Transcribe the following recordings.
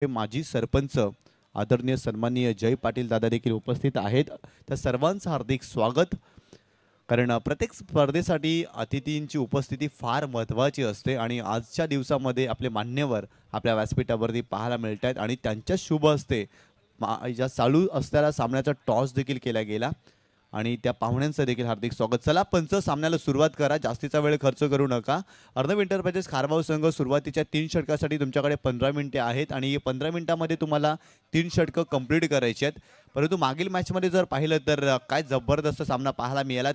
हे माजी सरपंच आदरणीय सन्माननीय जय पाटील दादा देखील उपस्थित आहेत। त्या सर्वांचं हार्दिक स्वागत। कारण प्रत्येक स्पर्धेसाठी अतिथींची उपस्थिती फार महत्त्वाची असते आणि आजच्या दिवसामध्ये आपले मान्यवर आपल्या व्यासपीठावरती पाहायला मिळतात आणि त्यांच्या शुभ हस्ते ज्या चालू असलेल्या सामन्याचा टॉस देखील केला गेला आणि त्या पाहुण्यांचं देखील हार्दिक स्वागत। चला पंच सामन्याला सुरुवात करा, जास्तीचा वेळ खर्च करू नका। अर्णव एंटरप्राइजेस खारबाव संघ सुरुवातीच्या 3 षटकासाठी तुमच्याकडे 15 मिनिटे आहेत आणि या 15 मिनिटांमध्ये तुम्हाला 3 षटकं कंप्लीट करायची आहेत। परंतु मागील मॅचमध्ये जर पाहिलं तर काय जबरदस्त सामना पाहायला मिळाला।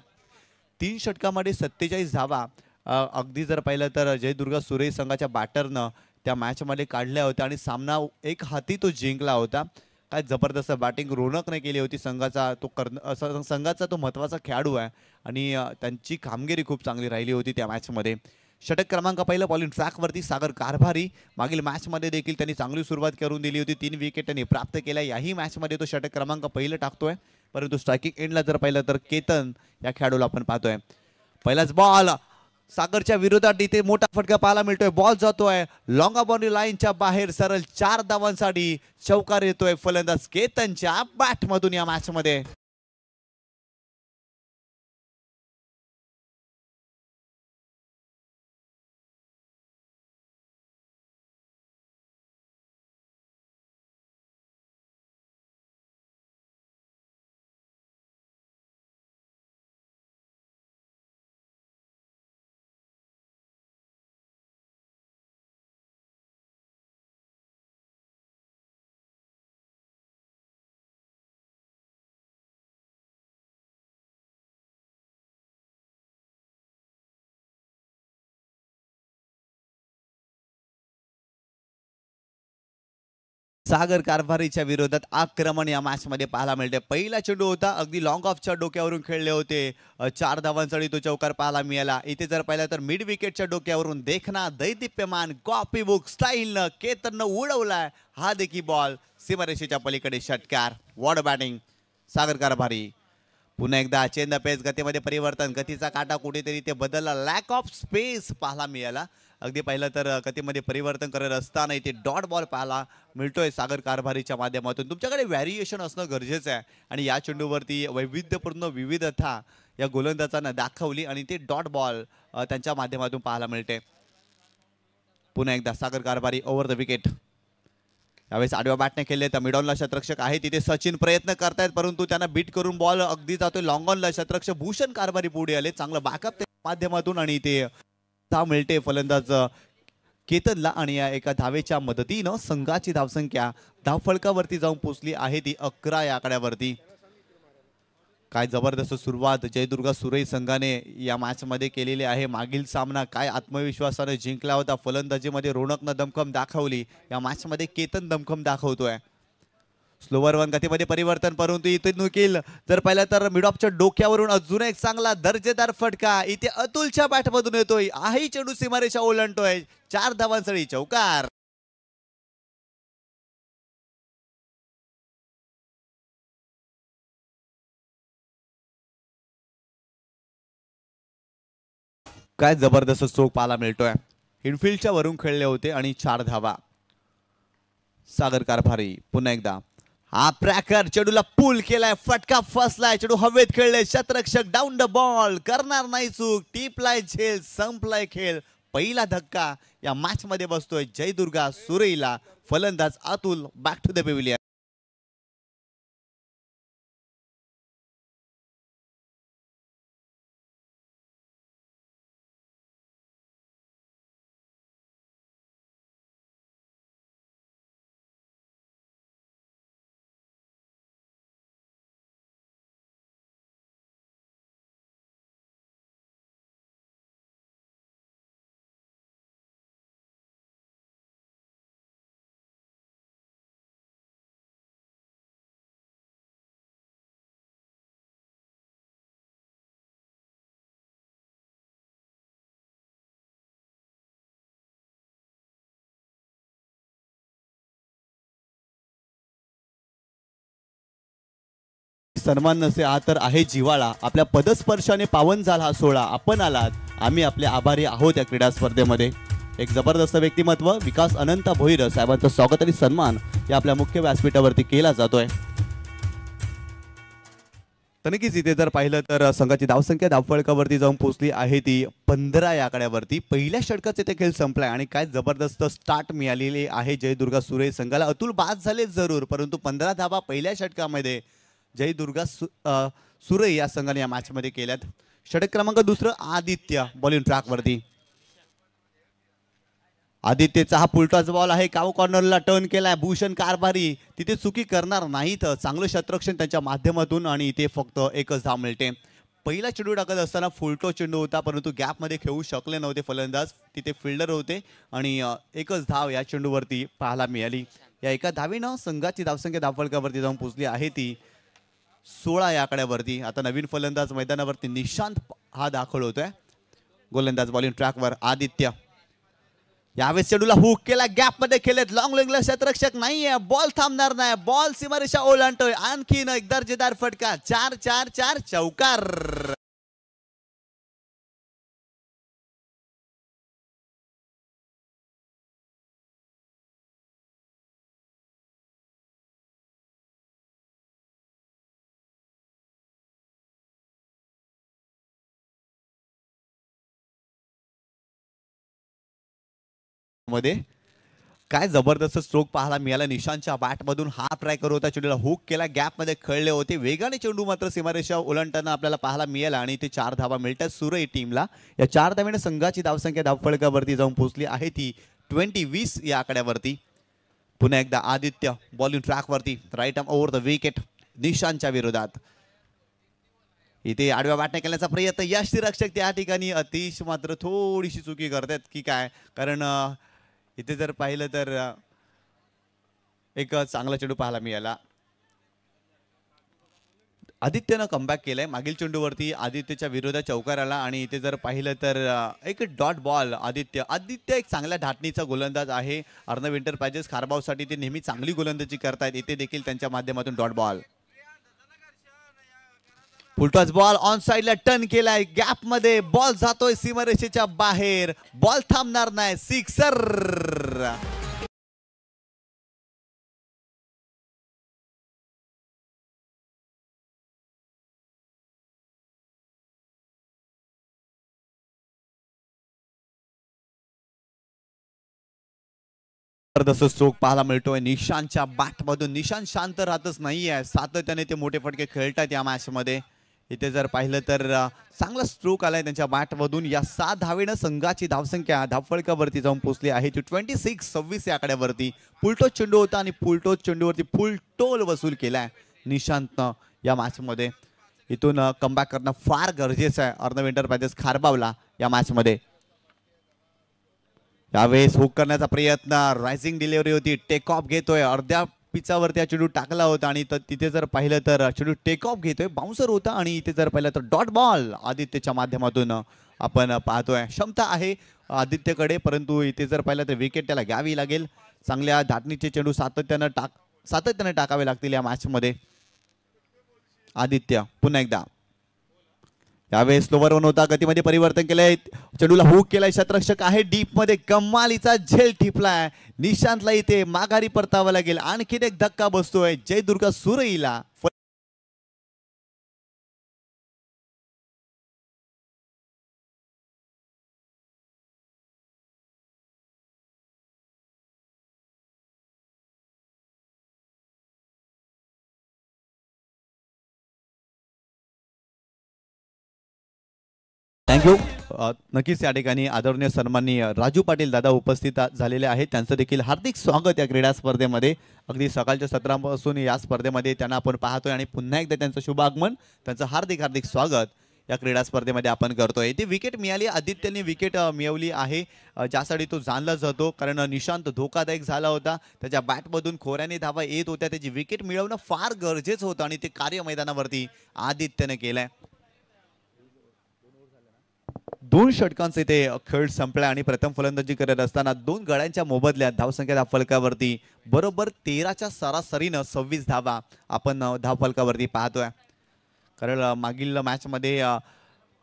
3 षटकामध्ये 47 धावा अगदी जर पाहिलं तर जयदुर्गा सुरे संघाच्या बॅटरनं त्या मॅचमध्ये काढल्या होत्या आणि सामना एक हाती तो जिंकला होता। काय जबरदस्त बॅटिंग रोनकने केली होती। संघाचा तो महत्त्वाचा खेळाडू आहे आणि त्यांची कामगिरी खूप चांगली राहिली होती त्या मॅचमध्ये। षटक क्रमांक पहिलं बॉलिंग ट्रॅकवरती सागर कारभारी, मागील मॅचमध्ये देखील त्यांनी चांगली सुरुवात करून दिली होती। 3 विकेट त्यांनी प्राप्त केल्या। याही मॅचमध्ये तो षटक क्रमांक पहिलं टाकतोय। परंतु स्ट्रायकिंग एंडला जर पाहिलं तर केतन या खेळाडूला आपण पाहतोय। पहिलाच बॉल सागरच्या विरोधात इथे मोठा फटका पाहायला मिळतोय। बॉल जातोय लॉंग बाउंड्री लाईनच्या बाहेर, सरळ 4 धावांसाठी चौकार येतोय फलंदाज केतनच्या बॅटमधून या मॅचमध्ये। सागर कारभारीच्या विरोधात आक्रमण या मॅचमध्ये पाहायला मिळते। पहिला चेंडू होता अगदी लॉंग ऑफच्या डोक्यावरून खेळले होते। 4 धावांसाठी तो चौकार पाहायला मिळाला। इथे जर पाहिलं तर मिड विकेटच्या डोक्यावरून देखना दैदिप्यमान कॉपी बुक स्टाईलनं केतननं उडवलाय हा देखील बॉल सीमारेषेच्या पलीकडे षटकार। वॉट बॅटिंग सागर कारभारी। पुन्हा एकदा चेंज पेस गतीमध्ये परिवर्तन, गतीचा काटा कुठेतरी ते बदलला, लॅक ऑफ स्पेस पाहायला मिळाला। अगदी पाहिलं तर गतीमध्ये परिवर्तन करत असताना इथे डॉट बॉल पाहायला मिळतोय सागर कारभारीच्या माध्यमातून। तुमच्याकडे व्हॅरिएशन असणं गरजेचं आहे आणि या चेंडूवरती वैविध्यपूर्ण विविधता या गोलंदाजांना दाखवली आणि ते डॉट बॉल त्यांच्या माध्यमातून पाहायला मिळते। पुन्हा एकदा सागर कारभारी ओव्हर द विकेट। यावेळेस आडव्या बॅटने खेळले तर मिडॉनला शतरक्षक आहे, तिथे सचिन प्रयत्न करतायत परंतु त्यांना बीट करून बॉल अगदी जातोय लॉंग ऑनला। शतरक्षक भूषण कारभारी पुढे आले, चांगलं बॅकअप माध्यमातून आणि ते मिळते फलंदाज केतनला आणि या एका धावेच्या मदतीनं संघाची धावसंख्या धावफलकावरती जाऊन पोहोचली आहे ती 11 या आकड्यावरती। काय जबरदस्त सुरुवात जयदुर्गा सुरे संघाने या मॅचमध्ये केलेली आहे। मागील सामना काय आत्मविश्वासाने जिंकला होता। फलंदाजीमध्ये रोनकनं दमखम दाखवली, या मॅचमध्ये केतन दमखम दाखवतोय। स्लोवर वन गतीमध्ये परिवर्तन, परंतु इथे नुकील जर पाहिलं तर मिडऑफच्या डोक्यावरून अजून एक चांगला दर्जेदार फटका इथे अतुलच्या बॅटमधून येतोय। आही चेंडू सीमारेषा ओलांडतोय, 4 धावांसाठी चौकार। काय जबरदस्त स्ट्रोक पाहायला मिळतोय। इनफिल्डच्या वरून खेळले होते आणि 4 धावा। सागर कारभारी पुन्हा एकदा हा प्रॅकर चेडूला पुल केलाय, फटका फसलाय, चेडू हवेत खेळले, शतरक्षक डाऊन द बॉल करणार नाही चूक, टिपलाय झेल, संपलाय खेळ। पहिला धक्का या मॅच मध्ये बसतोय जयदुर्गा सुरेला। फलंदाज Atul back to the pavilion. सन्मान नसे हा तर आहे जिवाळा, आपल्या पदस्पर्शाने पावन झाला हा सोहळा। आपण आलात, आम्ही आपले आभारी आहोत या क्रीडा स्पर्धेमध्ये। एक जबरदस्त व्यक्तिमत्व विकास अनंत भोईर साहेबांचं स्वागत आणि सन्मान या आपल्या मुख्य व्यासपीठावरती केला जातोय. तर नक्कीच इथे जर पाहिलं तर संघाची धावसंख्या धावफलकावरती जाऊन पोहोचली आहे ती 15 या आकड्यावरती. पहिल्या षटकाचे ते खेळ संपलाय आणि काय जबरदस्त स्टार्ट मिळालेली आहे जयदुर्गा सुरे संघाला. अतुल बाद झाले जरूर, परंतु 15 धावा पहिल्या षटकामध्ये जयदुर्गा सुरे या संघाने या मॅच मध्ये केल्यात. षटक क्रमांक दुसरं आदित्य बॉलिंग ट्रॅकवरती. आदित्यचा हा पुलटाच बॉल आहे, काव कॉर्नरला टर्न केलाय. भूषण कारभारी तिथे चुकी करणार नाहीत, चांगलं क्षेत्ररक्षण त्यांच्या माध्यमातून आणि इथे फक्त एकच धाव मिळते. पहिला चेंडू टाकत असताना फुलटो चेंडू होता, परंतु गॅपमध्ये खेळू शकले नव्हते फलंदाज. तिथे फिल्डर होते आणि एकच धाव या चेंडूवरती पाहायला मिळाली. या एका धावीनं संघाची धावसंख्या धावफलकावरती जाऊन पोहोचली आहे ती 16 या आकड्यावरती. आता नवीन फलंदाज मैदानावरती निशांत हा दाखल होतोय. गोलंदाज बॉलिंग ट्रॅकवर आदित्य. यावेळेस चेंडूला हुक केला, गॅप मध्ये खेळत. लॉंग लेगला क्षेत्ररक्षक नाहीये, बॉल थांबणार नाही, बॉल सीमारेषा ओलांडतोय. आणखीन एक दर्जेदार फटका. 4-4-4 चौकार. मध्ये काय जबरदस्त स्ट्रोक पाहायला मिळाला. निशांतच्या बॅटमधून हा ट्राय करत होता, चेंडूला हुक केला, गॅप मध्ये खेळले होते. वेगाने चेंडू मात्र सीमारेषा ओलांडताना आपल्याला पाहायला मिळाला आणि ते 4 धावा मिळतात सुरई टीमला. या 4 धावेने संघाची धावसंख्या धावफलकावरती जाऊन पोहोचली आहे ती 20-20 या आकड्यावरती. पुन्हा एकदा आदित्य बॉलिंग ट्रॅकवरती. Right arm over the wicket निशांतच्या विरोधात. इथे आडव्या बॅटने केल्याचा प्रयत्न. यष्टीरक्षक त्या ठिकाणी अतिश मात्र थोडीशी चुकी करतात की काय, कारण इथे जर पाहिलं तर एक चांगला चेंडू पाहायला मिळाला. आदित्यनं कमबॅक केलंय. मागील चेंडूवरती आदित्यच्या विरोधात चौकार आला आणि इथे जर पाहिलं तर एक डॉट बॉल. आदित्य एक चांगल्या धाटणीचा गोलंदाज आहे. अर्णव एंटरप्राइजेस खारबावसाठी ते नेहमी चांगली गोलंदाजी करतायत. इथे देखील त्यांच्या माध्यमातून dot ball. Full toss ball on साइडला टर्न केलाय, गॅप मध्ये बॉल जातोय सीमारेषेच्या बाहेर. बॉल थांबणार नाही, सिक्सर. जबरदस्त स्ट्रोक पाहायला मिळतोय निशांतच्या बॅटमधून. निशांत शांत राहतच नाहीये, सातत्याने ते मोठे फटके खेळतात या मॅच मध्ये. इथे जर पाहिलं तर चांगला स्ट्रोक आलाय त्यांच्या बॅटमधून. या 7 धावेनं संघाची धावसंख्या धावफलकावरती जाऊन पोहोचली आहे ती 26-26 या आकड्यावरती. फुलटोच चेंडू होता आणि फुलटोच चेंडूवरती फुल टोल वसूल केलाय निशांतनं या मॅच मध्ये. इथून कमबॅक करणं फार गरजेचं आहे अर्णव एंटरप्राइजेस खारबावला या मॅच मध्ये. यावेळेस हुक करण्याचा प्रयत्न, रायझिंग डिलिव्हरी होती, टेक ऑफ घेतोय. अर्ध्या पिचावरती चेंडू टाकला होता आणि तिथे जर पाहिलं तर चेंडू टेक ऑफ घेतोय, बाउन्सर होता आणि इथे जर पाहिलं तर डॉट बॉल आदित्यच्या माध्यमातून आपण पाहतोय. क्षमता आहे आदित्यकडे, परंतु इथे जर पाहिलं तर विकेट त्याला घ्यावी लागेल. चांगल्या धाटणीचे चेंडू सातत्याने टाकावे लागतील या मॅच मध्ये. आदित्य पुन्हा एकदा. यावेळेस स्लोवर वन होता, गतीमध्ये परिवर्तन केलंय, चेंडूला हुक केलाय. क्षेत्ररक्षक आहे डीप मध्ये, कमालीचा झेल टिपलाय. निशांतला इथे माघारी परतावं लागेल. आणखीन एक धक्का बसतोय जयदुर्गा सुरईला. थँक्यू. नक्कीच या ठिकाणी आदरणीय सन्माननीय राजू पाटील दादा उपस्थित झालेले आहेत. त्यांचं देखील हार्दिक स्वागत या क्रीडा स्पर्धेमध्ये. अगदी सकाळच्या सत्रापासून या स्पर्धेमध्ये त्यांना आपण पाहतोय आणि पुन्हा एकदा त्यांचं शुभ आगमन, त्यांचं हार्दिक हार्दिक स्वागत या क्रीडा स्पर्धेमध्ये आपण करतोय. ती विकेट मिळाली, आदित्यने विकेट मिळवली आहे, ज्यासाठी तो जाणला जातो. कारण निशांत धोकादायक झाला होता, त्याच्या बॅटमधून खोऱ्याने धावा येत होत्या. त्याची विकेट मिळवणं फार गरजेचं होतं आणि ते कार्य मैदानावरती आदित्यने केलंय. 2 षटकांचे ते खेळ संपला आणि प्रथम फलंदाजी करत असताना 2 गड्यांच्या मोबदल्यात धावसंख्या धावफलकावरती बरोबर 13च्या सरासरीनं 26 धावा आपण धावफलकावरती पाहतोय. कारण मागील मॅच मध्ये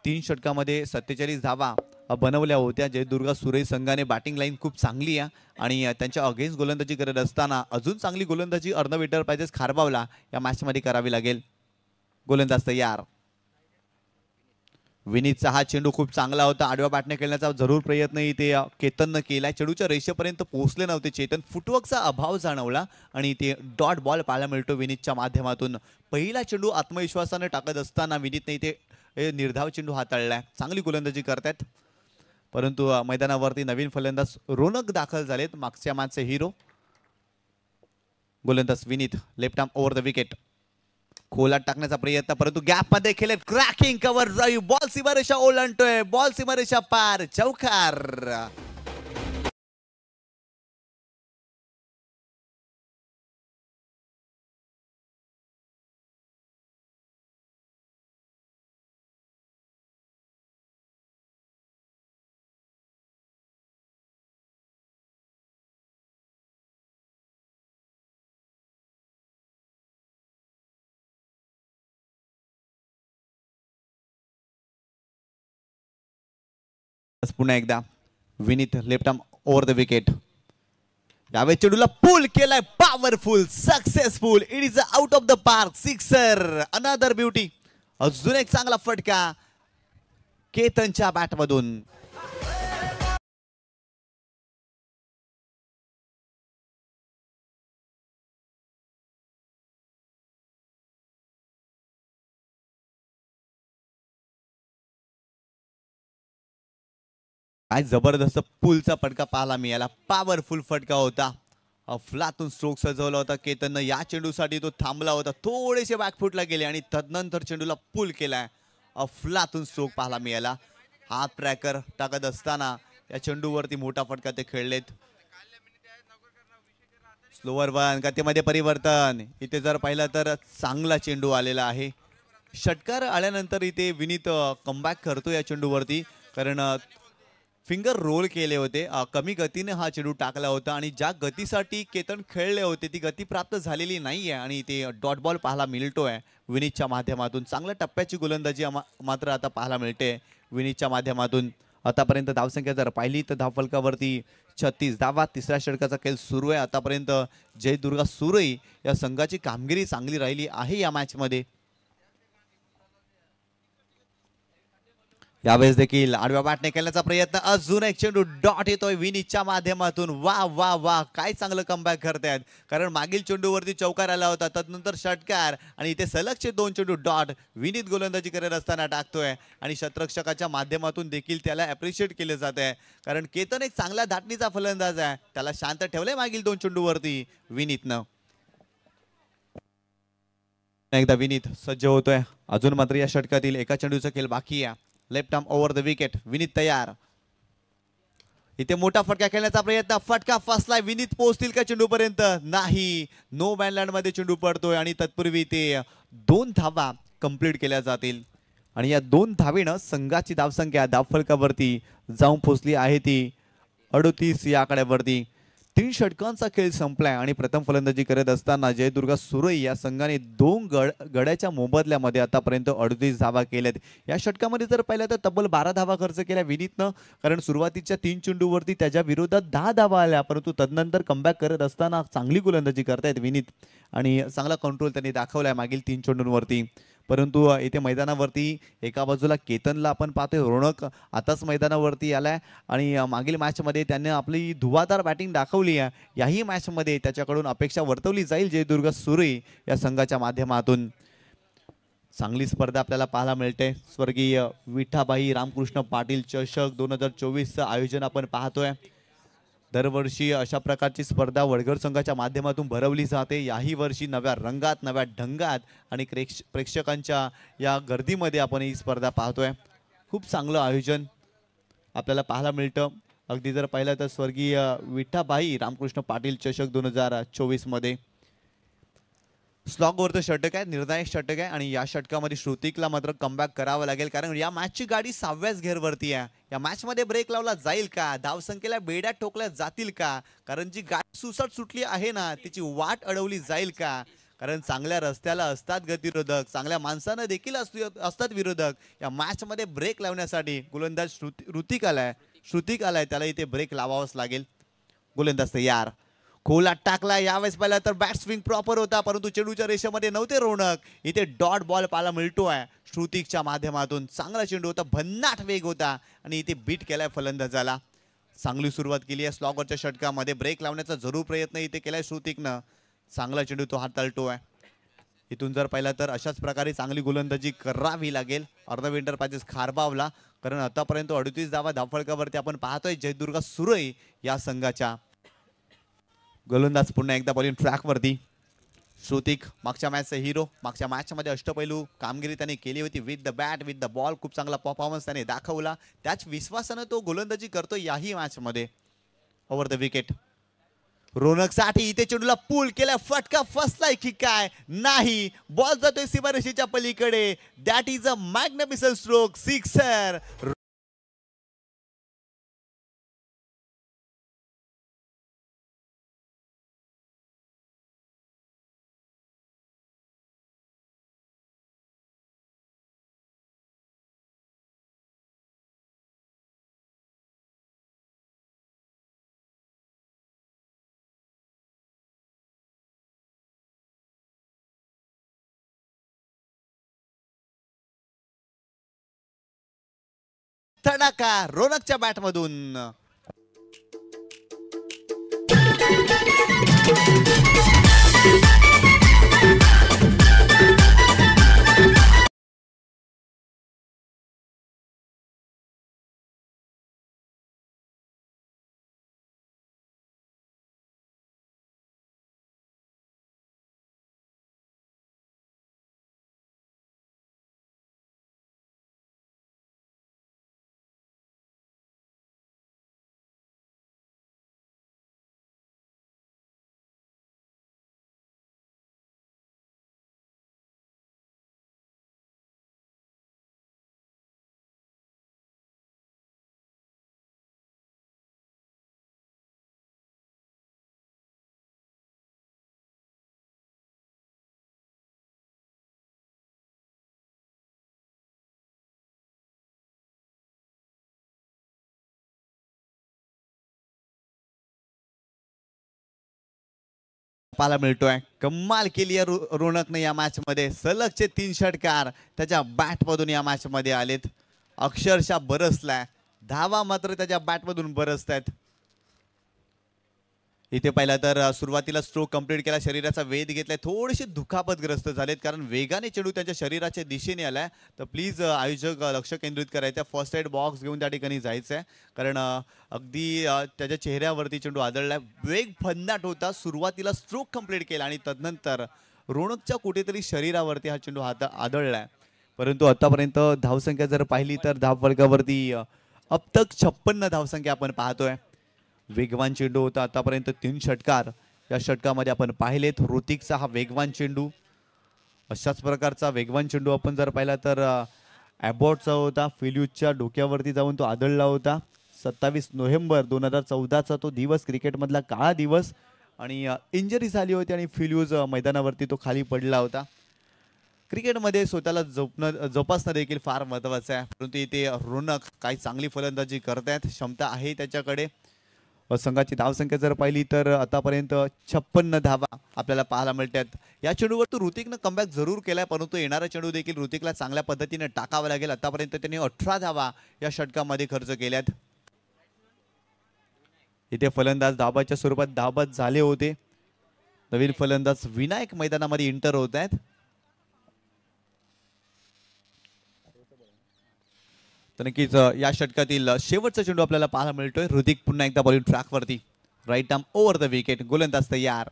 3 षटकामध्ये 47 धावा बनवल्या होत्या. जयदुर्गा सुरे संघाने बॅटिंग लाईन खूप चांगली आहे आणि त्यांच्या अगेन्स्ट गोलंदाजी करत असताना अजून चांगली गोलंदाजी अर्णव एंटरप्राइजेस खारबावला या मॅचमध्ये करावी लागेल. गोलंदाज तयार. विनीतचा हा चेंडू खूप चांगला होता. आडव्या बॅटने खेळण्याचा जरूर प्रयत्न इथे केतननं केलाय. चेंडूच्या रेषेपर्यंत पोहोचले नव्हते चेतन. फुटवर्कचा अभाव जाणवला आणि ते डॉट बॉल पाहायला मिळतो विनीतच्या माध्यमातून. पहिला चेंडू आत्मविश्वासाने टाकत असताना विनीतने इथे निर्धाव चेंडू हाताळलाय. चांगली गोलंदाजी करतायत परंतु मैदानावरती नवीन फलंदाज रोनक दाखल झालेत. मागच्या मॅचचे हिरो गोलंदाज Vineet. Left arm over the wicket. खोलात टाकण्याचा प्रयत्न परंतु गॅप मध्ये खेळत. क्रॅकिंग कव्हर जाई. बॉल सीमारेषा ओलांडतोय. बॉल सीमारेषा पार. चौकार. पुन्हा एकदा Vineet left arm over the wicket. यावेळी चेंडूला पुल केलाय. Powerful. Successful. It is out of the park. Sixer. Another beauty. अजून एक चांगला फटका केतनच्या बॅट मधून. काय जबरदस्त पुलचा फटका पाहायला मिळाला. पॉवरफुल फटका होता. अफलातून स्ट्रोक सजवला होता केतननं. या चेंडूसाठी तो थांबला होता. थोडेसे बॅकफुटला गेले आणि तदनंतर चेंडूला पुल केलाय. अफलातून स्ट्रोक पाहायला मिळाला. हात ट्रॅकर टाकत असताना या चेंडूवरती मोठा फटका ते खेळलेत. Slower one. गतीमध्ये परिवर्तन. इथे जर पाहिलं तर चांगला चेंडू आलेला आहे. षटकार आल्यानंतर इथे विनीत कमबॅक करतो या चेंडूवरती कारण फिंगर रोल केले होते. कमी गतीने हा चेंडू टाकला होता आणि ज्या गतीसाठी केतन खेळले होते ती गती प्राप्त झालेली नाहीये आणि ते डॉट बॉल पाहायला मिळतोय विनीतच्या माध्यमातून. चांगल्या टप्प्याची गोलंदाजी मात्र आता पाहायला मिळते विनीतच्या माध्यमातून. आतापर्यंत धावसंख्या जर पाहिली तर धावफलकावरती 36 धावा. तिसऱ्या षटकाचा खेळ सुरू आहे. आतापर्यंत जयदुर्गा सुरई या संघाची कामगिरी चांगली राहिली आहे या मॅच मध्ये. यावेळेस देखील आडव्या बॅटने खेळण्याचा प्रयत्न. अजून एक चेंडू डॉट येतोय विनीतच्या माध्यमातून. वा वा वा काय चांगलं कमबॅक करतायत कारण मागील चेंडूवरती चौकार आला होता. तदनंतर षटकार आणि इथे सलगचे 2 चेंडू डॉट. विनीत गोलंदाजी करत असताना टाकतोय आणि शतरक्षकाच्या माध्यमातून देखील त्याला अप्रिशिएट केले जात आहे कारण केतन एक चांगला धाटणीचा फलंदाज आहे. त्याला शांत ठेवलंय मागील 2 चेंडूवरती विनीतनं. एकदा विनीत सज्ज होतोय. अजून मात्र या षटकातील एका चेंडूचा खेळ बाकी आहे. Left arm over the wicket. Vineet तयार. इथे मोठा फटका खेळण्याचा प्रयत्न. फटका फसलाय. विनीत पोहोचतील का चेंडू पर्यंत? नाही. नो बॅनलँड मध्ये चेंडू पडतोय आणि तत्पूर्वी ते 2 धावा कंप्लीट केल्या जातील आणि या 2 धावेनं संघाची धावसंख्या धावफलकावरती जाऊन पोहोचली आहे ती 38 या आकड्यावरती. 3 षटकांचा खेळ संपलाय आणि प्रथम फलंदाजी करत असताना जयदुर्गा सुरई या संघाने 2 गड्याच्या मोबदल्यामध्ये आतापर्यंत 38 धावा केल्यात. या षटकामध्ये जर पाहिलं तर तब्बल 12 धावा खर्च केल्या विनीतनं कारण सुरुवातीच्या 3 चेंडूवरती त्याच्या विरोधात 10 धावा आल्या परंतु तदनंतर कमबॅक करत असताना चांगली गोलंदाजी करतायत विनीत आणि चांगला कंट्रोल त्यांनी दाखवलाय मागील 3 चेंडूंवरती. परंतु इथे मैदानावरती एका बाजूला केतनला आपण पाहतोय. रोनक आताच मैदानावरती आलाय आणि मागील मॅचमध्ये त्याने आपली धुवाधार बॅटिंग दाखवली आहे. याही मॅचमध्ये त्याच्याकडून अपेक्षा वर्तवली जाईल जयदुर्गा सुरई या संघाच्या माध्यमातून. चांगली स्पर्धा आपल्याला पाहायला मिळते. स्वर्गीय विठाबाई रामकृष्ण पाटील चषक 2024चं आयोजन आपण पाहतोय. दरवर्षी अशा प्रकारची स्पर्धा वडघर संघाच्या माध्यमातून भरवली जाते. याही वर्षी नव्या रंगात नव्या ढंगात आणि प्रेक्षकांच्या या गर्दीमध्ये आपण ही स्पर्धा पाहतोय. खूप चांगलं आयोजन आपल्याला पाहायला मिळतं. अगदी जर पाहिलं तर स्वर्गीय विठाबाई रामकृष्ण पाटील चषक 2024 मध्ये स्लॉगवरचं षटक आहे. निर्णायक षटक आहे आणि या षटकामध्ये श्रुतिकला मात्र कमबॅक करावं लागेल कारण या मॅचची गाडी 6व्याच घेरवरती आहे. या मॅच मध्ये ब्रेक लावला जाईल का? धावसंख्येला बेड्या ठोकल्या जातील का? कारण जी गाडी सुसाट सुटली आहे ना तिची वाट अडवली जाईल का? कारण चांगल्या रस्त्याला असतात गतिरोधक, चांगल्या माणसानं देखील असतात विरोधक. या मॅच मध्ये ब्रेक लावण्यासाठी गोलंदाज श्रुतिक आलाय त्याला इथे ब्रेक लावावाच लागेल. गोलंदाज तयार, खोलात टाकला. यावेळेस पाहिला तर बॅट स्विंग प्रॉपर होता, परंतु चेंडूच्या रेषेमध्ये नव्हते रोनक. इथे डॉट बॉल पाहायला मिळतोय श्रुतिकच्या माध्यमातून. चांगला चेंडू होता, भन्नाट वेग होता आणि इथे बीट केलाय फलंदाजाला. चांगली सुरुवात केली आहे स्लॉगरच्या षटकामध्ये. ब्रेक लावण्याचा जरूर प्रयत्न इथे केलाय श्रुतिकनं. चांगला चेंडू तो हाताळतोय. इथून जर पाहिला तर अशाच प्रकारे चांगली गोलंदाजी करावी लागेल अर्धविंटर पॅचेस खारबावला. कारण आतापर्यंत 38 धावा धावफलकावरती आपण पाहतोय जयदुर्गा सुरई या संघाच्या. गोलंदाज पुन्हा एकदा बॉलिंग ट्रॅक वरती. श्रुतिक मागच्या मॅचचा हिरो. मागच्या मॅच मध्ये अष्टपैलू कामगिरी त्याने केली होती. With the bat with the ball खूप चांगला परफॉर्मन्स त्याने दाखवला. त्याच विश्वासानं तो गोलंदाजी करतो याही मॅच मध्ये. ओव्हर द विकेट रोनक साठी इथे चेंडूला पूल केला. फटका फसलाय की काय? नाही, बॉल जातोय सीमारेषेच्या पलीकडे. That is a magnificent stroke, sixer. तडाखा रोनकच्या बॅट मधून. पाहायला मिळतोय कमाल केली आहे रोनकने या मॅच मध्ये. सलगचे 3 षटकार त्याच्या बॅट मधून या मॅच मध्ये आलेत. अक्षरशः बरसलाय. धावा मात्र त्याच्या बॅट मधून बरसतायत. इथे पाहिला तर सुरुवातीला स्ट्रोक कंप्लीट केला. शरीराचा वेध घेतलाय. थोडेसे दुखापतग्रस्त झालेत कारण वेगाने चेंडू त्यांच्या शरीराच्या दिशेने आलाय. तर प्लीज आयोजक लक्ष केंद्रित करायचं. फर्स्ट एड बॉक्स घेऊन त्या ठिकाणी जायचंय. कारण अगदी त्याच्या चेहऱ्यावरती चेंडू आदळलाय. वेग भन्नाट होता. सुरुवातीला स्ट्रोक कंप्लीट केला आणि तदनंतर रोनकच्या कुठेतरी शरीरावरती हा चेंडू आदळलाय. परंतु आतापर्यंत धावसंख्या जर पाहिली तर धावफलकावरती अब तक 56 धावसंख्या आपण पाहतोय. वेगवान चेंडू होता. आतापर्यंत 3 षटकार या षटकामध्ये आपण पाहिलेत. ऋतिकचा हा वेगवान चेंडू. अशाच प्रकारचा वेगवान चेंडू आपण जर पाहिला तर ॲबॉटचा होता. फिल्यूजच्या डोक्यावरती जाऊन तो आदळला होता. 27 नोव्हेंबर 2014चा तो दिवस, क्रिकेटमधला काळा दिवस. आणि इंजरी झाली होती आणि फिल्यूज मैदानावरती तो खाली पडला होता. क्रिकेटमध्ये स्वतःला जोपासणं देखील फार महत्त्वाचं आहे. परंतु इथे रोनक काही चांगली फलंदाजी करतायत. क्षमता आहे त्याच्याकडे. संघाची धावसंख्या जर पाहिली तर आतापर्यंत 56 धावा आपल्याला पाहायला मिळतात. या चेंडूवर तो ऋतिकनं कमबॅक जरूर केलाय, परंतु येणारा चेंडू देखील ऋतिकला चांगल्या पद्धतीने टाकावा लागेल. आतापर्यंत त्यांनी 18 धावा या षटकामध्ये खर्च केल्यात. इथे फलंदाज धाबाच्या स्वरूपात धाबत झाले होते. नवीन फलंदाज विनायक मैदानामध्ये इंटर होत आहेत. तर नक्कीच या षटकातील शेवटचा चेंडू आपल्याला पाहायला मिळतोय. ऋतिक पुन्हा एकदा बॉलिंग ट्रॅक वरती. Right arm over the wicket. गोलंदाज तयार.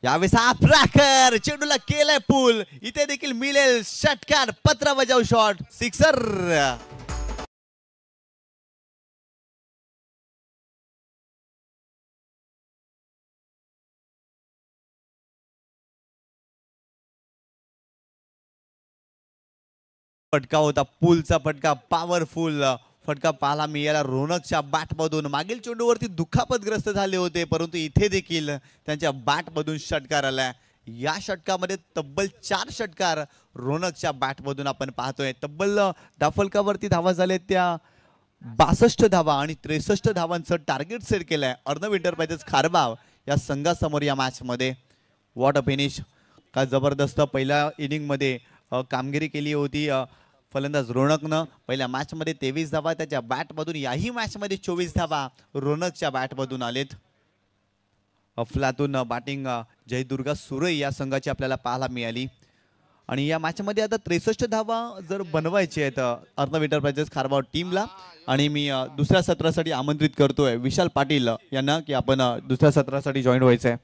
यावेळेस हा ट्रॅकर चेंडूला केलाय पूल. इथे देखील मिळेल षटकार. पत्र बजाव शॉट, सिक्सर. फटका होता, पुलचा फटका, पॉवरफुल फटका पाहायला मिळाला रोनकच्या बॅटमधून. मागील चेंडूवरती दुखापतग्रस्त झाले होते, परंतु इथे देखील त्यांच्या बॅटमधून षटकार आलाय. या षटकामध्ये तब्बल 4 षटकार रोनकच्या बॅटमधून आपण पाहतोय. तब्बल धावफलकावरती धावा झाल्या त्या 62 धावा आणि 63 धावांचं टार्गेट सेट केलंय अर्णव एंटरप्राइजेस खारबाव या संघासमोर या मॅच मध्ये. What a finish. काय जबरदस्त पहिल्या इनिंग मध्ये कामगिरी केली होती फलंदाज रोनकनं. पहिल्या मॅच मध्ये 23 धावा त्याच्या बॅटमधून, याही मॅच मध्ये 24 धावा रोनकच्या बॅटमधून आलेत. अफलातून बॅटिंग जयदुर्गा सुरई या संघाची आपल्याला पाहायला मिळाली. आणि या मॅच मध्ये आता 63 धावा जर बनवायचे आहेत अर्णव एंटरप्राइजेस खारबाव टीमला. आणि मी दुसऱ्या सत्रासाठी आमंत्रित करतोय विशाल पाटील यांना की आपण दुसऱ्या सत्रासाठी जॉईन व्हायचंय.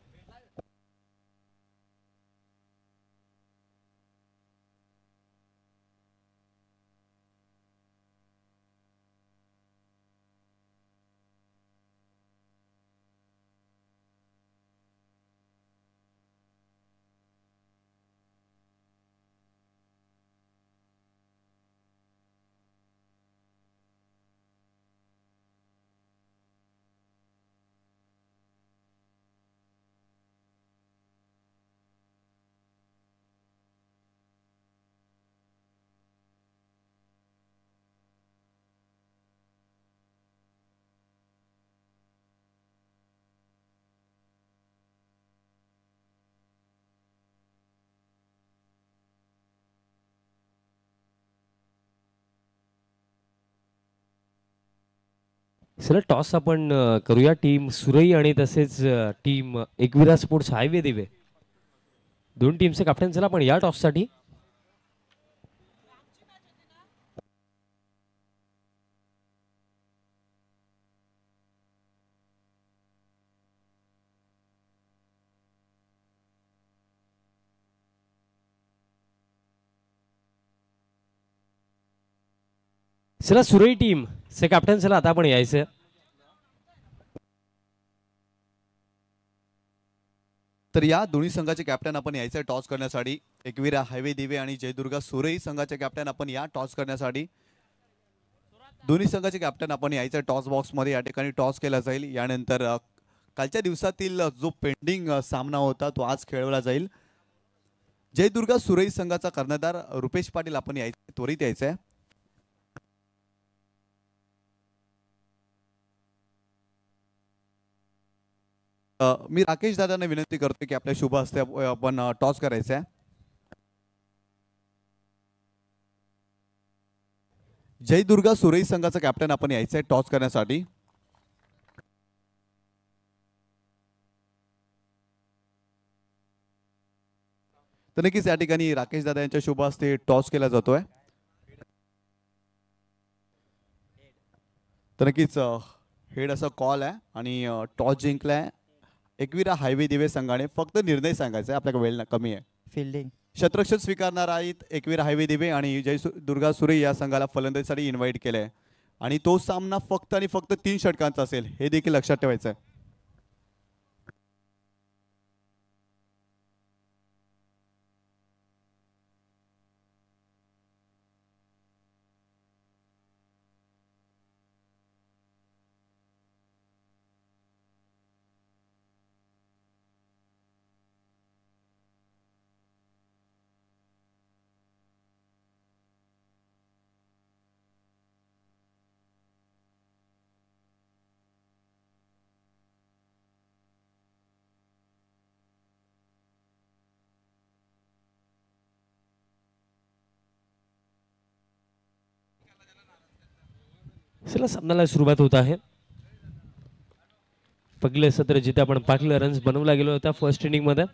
चला टॉस आपण करूया. टीम सुरई आणि तसेच टीम एकविरा स्पोर्ट्स हायवे दिवे, दोन टीमचे कॅप्टन चला आपण या टॉससाठी. चला सुरई टीम से कॅप्टन चला आता आपण यायचं. तर या दोन्ही संघाचे कॅप्टन आपण यायचे टॉस करण्यासाठी. एकविरा हायवे दिवे आणि जयदुर्गा सुरई संघाचे कॅप्टन आपण या टॉस करण्यासाठी. दोन्ही संघाचे कॅप्टन आपण यायचे टॉस बॉक्स मध्ये. या ठिकाणी टॉस केला जाईल. यानंतर कालच्या दिवसातील जो पेंडिंग सामना होता तो आज खेळवला जाईल. जयदुर्गा सुरई संघाचा कर्णधार रुपेश पाटील आपण यायचे त्वरित यायचंय. मी राकेश दादांना विनंती करतो की आपल्या शुभ हस्ते आपण टॉस करायचा आहे. जयदुर्गा सुरई संघाचा कॅप्टन आपण यायचं आहे टॉस करण्यासाठी. तर नक्कीच या ठिकाणी राकेश दादा यांच्या शुभ हस्ते टॉस केला जातोय. तर नक्कीच हेड असा कॉल आहे आणि टॉस जिंकलाय एकविरा हायवे दिवे संघाने. फक्त निर्णय सांगायचा आहे, आपल्याकडे वेळ कमी आहे. फिल्डिंग शतरक्षक स्वीकारणार आहेत एकविरा हायवे दिवे आणि दुर्गा सुरई या संघाला फलंदाजीसाठी इन्व्हाइट केलंय. आणि तो सामना फक्त आणि फक्त 3 षटकांचा असेल, हे देखील लक्षात ठेवायचं आहे. चला सामन्याला सुरुवात होत आहे. पहिले सत्र जिथे आपण पाकलं रन्स बनवला गेलो होता फर्स्ट इनिंग मध्ये.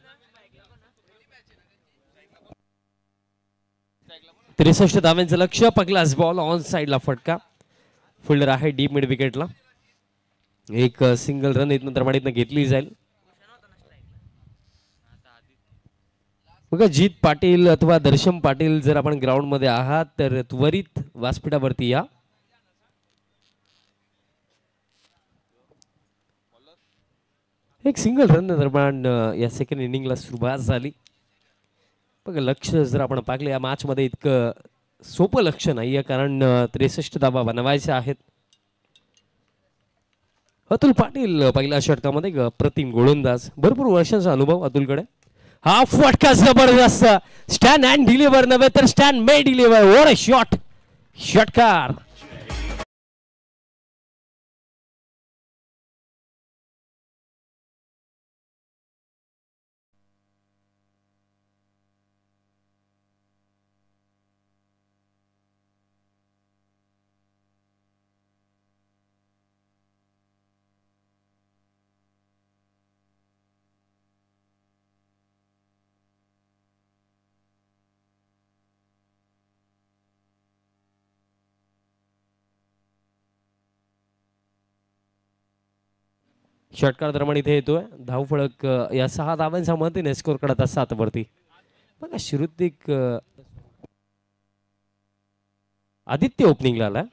63 धावांचं लक्ष्य. पगलास बॉल ऑन साइडला फटका. फिल्डर आहे डीप मिड विकेटला. एक सिंगल रन इथनं तरमाडीतनं घेतली जाईल. बघा जीत पाटील अथवा दर्शम पाटील जर आपण ग्राउंड मध्ये आहात तर त्वरित व्यासपीठावरती या. एक सिंगल रन दरम्यान या सेकंड इनिंगला सुरुवात झाली. बघा लक्ष जर आपण पाहिलं या मॅच मध्ये इतकं सोपं लक्ष नाहीये, कारण 63 धावा बनवायच्या आहेत. अतुल पाटील पहिल्या षटकामध्ये एक अप्रतिम गोलंदाज, भरपूर वर्षांचा अनुभव अतुलकडे. हा फटका जबरदस्त, स्टँड अँड डिलिव्हर नव्हे तर stand may deliver. What a shot, षटकार. षटकार दरम्यान इथे येतोय धावफळक. या 6 धावांच्या मदतीने स्कोर करत 7 वरती. बघा श्रुतिक आदित्य ओपनिंगला आला.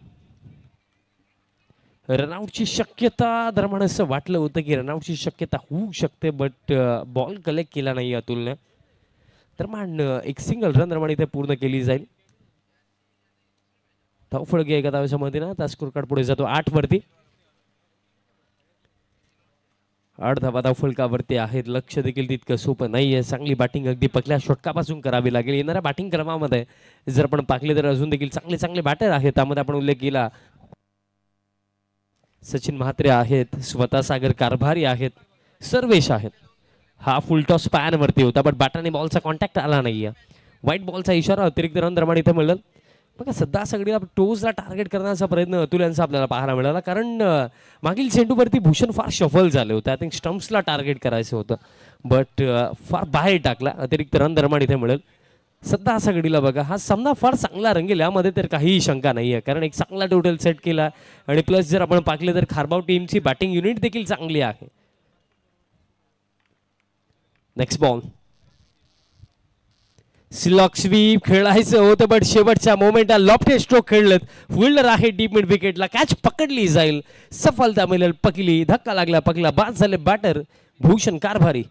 रनआउटची शक्यता दरम्यान असं वाटलं होतं की रनआउटची शक्यता होऊ शकते, बट बॉल कलेक्ट केला नाही अतुलने. दरम्यान एक सिंगल रन दरम्यान इथे पूर्ण केली जाईल. धावफळक एका धावाच्या मदतीने आता स्कोर कार्ड पुढे जातो 8 वरती. 8 धावा धावफलकावरती आहेत. लक्ष देखील तितकं सोपं नाहीये. चांगली बॅटिंग अगदी पहिल्या षटकापासून करावी लागेल. येणाऱ्या बॅटिंग क्रमामध्ये जर आपण पाहिले तर अजून देखील चांगले चांगले बॅटर आहेत. त्यामध्ये आपण उल्लेख केला सचिन म्हात्रे आहेत, स्वतः सागर कारभारी आहेत, सर्वेश आहेत. हा फुल टॉस पॅन वरती होता, बट बॅटरने बॉलचा कॉन्टॅक्ट आला नाहीये. व्हाईट बॉलचा इशारा, अतिरिक्त रन दरम्यान इथे मिळेल. बघा सध्या सगळीला टोजला टार्गेट करण्याचा प्रयत्न अतुल यांचा आपल्याला पाहायला मिळाला, कारण मागील चेंडूवरती भूषण फार शफल झाले होते. आय थिंक स्टम्प्सला टार्गेट करायचं होतं, बट फार बाहेर टाकला. अतिरिक्त रन दरम्यान इथे मिळेल. सध्या सगळीला बघा हा सामना फार चांगला रंगेल, यामध्ये तर काहीही शंका नाही आहे, कारण एक चांगला टोटल सेट केला आणि प्लस जर आपण पाहिले तर खारबाव टीमची बॅटिंग युनिट देखील चांगली आहे. नेक्स्ट बॉल, स्लॉक स्वीप खेळायचं होतं, बट शेवटच्या मोमेंटला लॉफ्टेड स्ट्रोक खेळलेत. फिल्डर आहे डीप मिड विकेटला, कॅच पकडली जाईल, सफलता मिळेल. पकली, धक्का लागला, पकला, बाद झाले बॅटर भूषण कारभारी.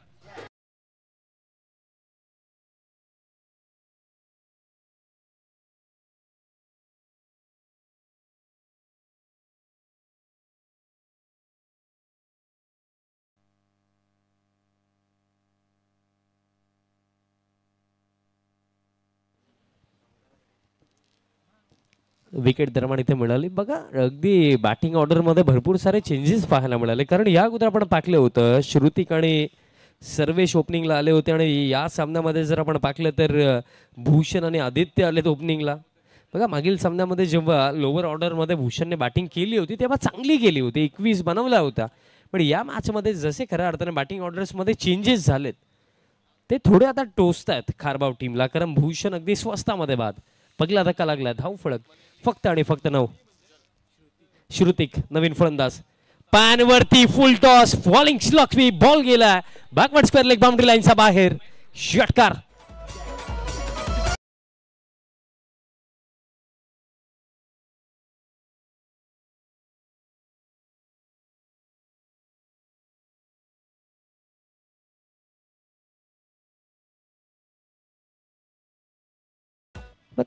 विकेट दरम्यान इथे मिळाली. बघा अगदी बॅटिंग ऑर्डरमध्ये भरपूर सारे चेंजेस पाहायला मिळाले, कारण या अगोदर आपण पाहिलं होतं श्रुतिक आणि सर्वेश ओपनिंगला आले होते, आणि या सामन्यामध्ये जर आपण पाहिलं तर भूषण आणि आदित्य आलेत ओपनिंगला. बघा मागील सामन्यामध्ये जेव्हा लोअर ऑर्डरमध्ये भूषणने बॅटिंग केली होती तेव्हा चांगली केली होती, 21 बनवला होता. पण या मॅचमध्ये जसे खऱ्या अर्थाने बॅटिंग ऑर्डर्समध्ये चेंजेस झालेत ते थोडे आता टोचत आहेत खारबाव टीमला, कारण भूषण अगदी स्वस्तामध्ये बाद. पगला धक्का लागला, धाव फळक फक्त आणि फक्त 9. श्रुतिक नवीन फलंदाज, पॅन वरती full toss, falling slog sweep, ball गेला बॅकवर्ड स्क्वेअर लेग बाउंड्री लाईनचा बाहेर. षटकार.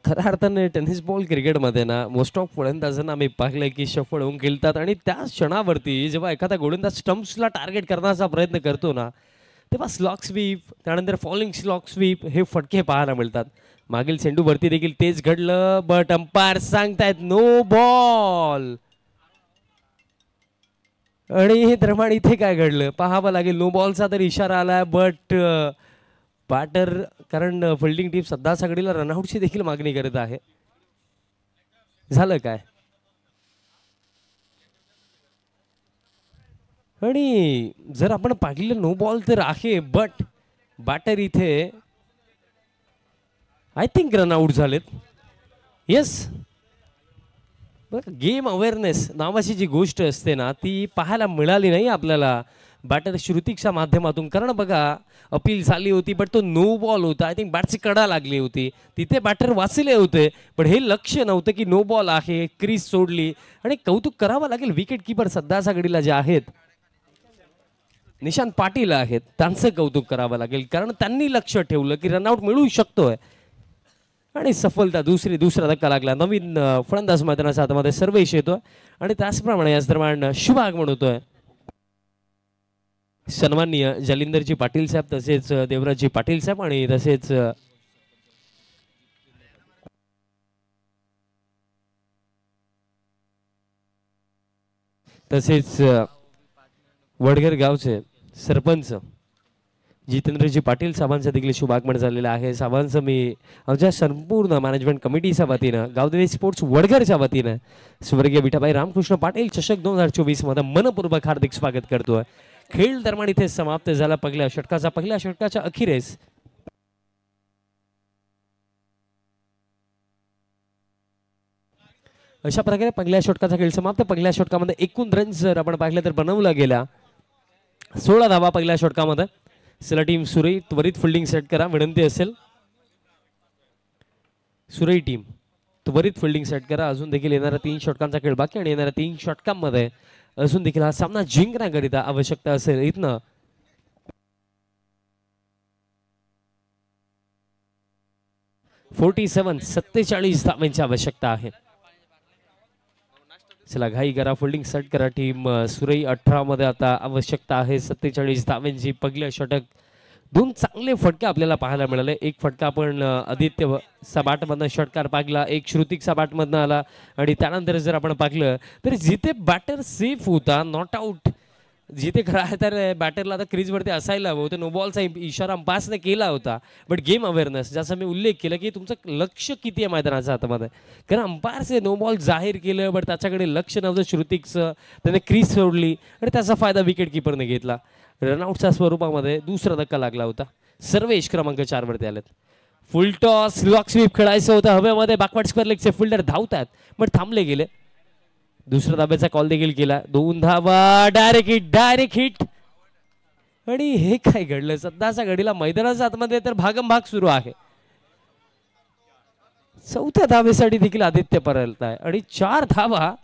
खऱ्या अर्थाने टेनिस बॉल क्रिकेटमध्ये ना मोस्ट ऑफ गोलंदाजांना आम्ही पाहिलंय की शफल होऊन खेळतात, आणि त्या क्षणावरती जेव्हा एखादा गोलंदाज स्टम्प्सला टार्गेट करण्याचा प्रयत्न करतो ना, तेव्हा स्लॉक स्वीप, त्यानंतर फॉलिंग स्लॉक स्वीप हे फटके पाहायला मिळतात. मागील चेंडूवरती देखील तेच घडलं, बट अंपायर सांगतायत नो बॉल. आणि हे दरम्यान इथे काय घडलं पाहावं लागेल. नो बॉलचा तर इशारा आलाय, बट बॅटर, कारण फिल्डिंग टीम सध्या सगळीला रनआउटची देखील मागणी करत आहे. झालं काय, आणि जर आपण पाहिलं नो बॉल तर आहे, बट बॅटर इथे आय थिंक रनआउट झालेत. येस, गेम अवेअरनेस नावाची जी गोष्ट असते ना ती पाहायला मिळाली नाही आपल्याला बॅटर श्रुतिकच्या माध्यमातून, कारण बघा अपील झाली होती, बट तो नो बॉल होता. आय थिंक बॅटची कडा लागली होती, तिथे बॅटर वाचले होते, पण हे लक्ष नव्हतं की नो बॉल आहे. क्रीज सोडली, आणि कौतुक करावं लागेल विकेट किपर सध्या घडीला जे आहेत निशांत पाटील आहेत, त्यांचं कौतुक करावं लागेल, कारण त्यांनी लक्ष ठेवलं की रनआउट मिळू शकतोय. आणि सफलता दुसरा धक्का लागला. नवीन फलंदाज मैदानाच्या हातामध्ये सर्वेश येतोय आणि त्याचप्रमाणे याच दरम्यान शुभ आगमन होतोय. सन्माननीय जालिंदरजी पाटील साहेब, तसेच देवराजजी पाटील साहेब आणि तसेच वडघर गावचे सरपंच जितेंद्रजी पाटील साहेबांचं देखील शुभ आगमन झालेलं आहे. साहेबांचं मी आमच्या संपूर्ण मॅनेजमेंट कमिटीच्या वतीनं, गावदेवी स्पोर्ट्स वडघरच्या वतीनं स्वर्गीय विठाबाई रामकृष्ण पाटील चषक 2024 मध्ये मनपूर्वक हार्दिक स्वागत करतोय. खेळ दरम्यान इथे समाप्त झाला पहिल्या षटकाच्या अखेरीस अशा प्रकारे पहिल्या षटकाचा खेळ समाप्त. पहिल्या षटकामध्ये एकूण रन्स जर आपण पाहिलं तर बनवला गेला 16 धावा पहिल्या षटकामध्ये. चला टीम सुरई त्वरित फिल्डिंग सेट करा, विनंती असेल. सुरई टीम त्वरित फिल्डिंग सेट करा. अजून देखील येणाऱ्या 3 षटकांचा खेळ बाकी आणि येणाऱ्या 3 षटकांमध्ये अजून देखील हा सामना जिंकण्याकरिता आवश्यकता असेल इथनं 47 धावांची आवश्यकता आहे. चला घाई करा, फिल्डिंग सेट करा. टीम सुरई 18 मध्ये आता आवश्यकता आहे 47 धावांची. पहिलं षटक 2 चांगले फटके आपल्याला पाहायला मिळाले. एक फटका आपण आदित्य सबाटमधनं षटकार पागला, एक श्रुतिक सबाटमधनं आला आणि त्यानंतर जर आपण पाहिलं तर जिथे बॅटर सेफ होता, नॉट आउट जिथे खरं आहे तर बॅटरला आता क्रीजवरती असायला हवं होतं. नो बॉलचा इशारा अंपायरने केला होता. बट गेम अवेअरनेस ज्याचा मी उल्लेख केला की तुमचं लक्ष किती आहे मैदानाच्या हातामध्ये, कारण अंपायरचे नो बॉल जाहीर केलं बट त्याच्याकडे लक्ष नव्हतं श्रुतिकचं. त्याने क्रीज सोडली आणि त्याचा फायदा विकेट किपरने घेतला. रनआउटच्या स्वरूपामध्ये दुसरा धक्का लागला होता. सर्वेश क्रमांक 4 वरती आलेत. फुल टॉस लॉक स्वीप खेळायचं होतं हवेमध्ये. बॅकवर्ड स्क्वेअर लेगचे फिल्डर धावतात बट थांबले गेले. दुसऱ्या धाब्याचा कॉल देखील केला. 2 धावा, डायरेक्ट हिट. आणि हे काय घडलं सध्याच्या घडीला मैदानाच्या आतमध्ये तर भागमभाग सुरू आहे. 4थ्या धावेसाठी देखील आदित्य परत आहे आणि 4 धावा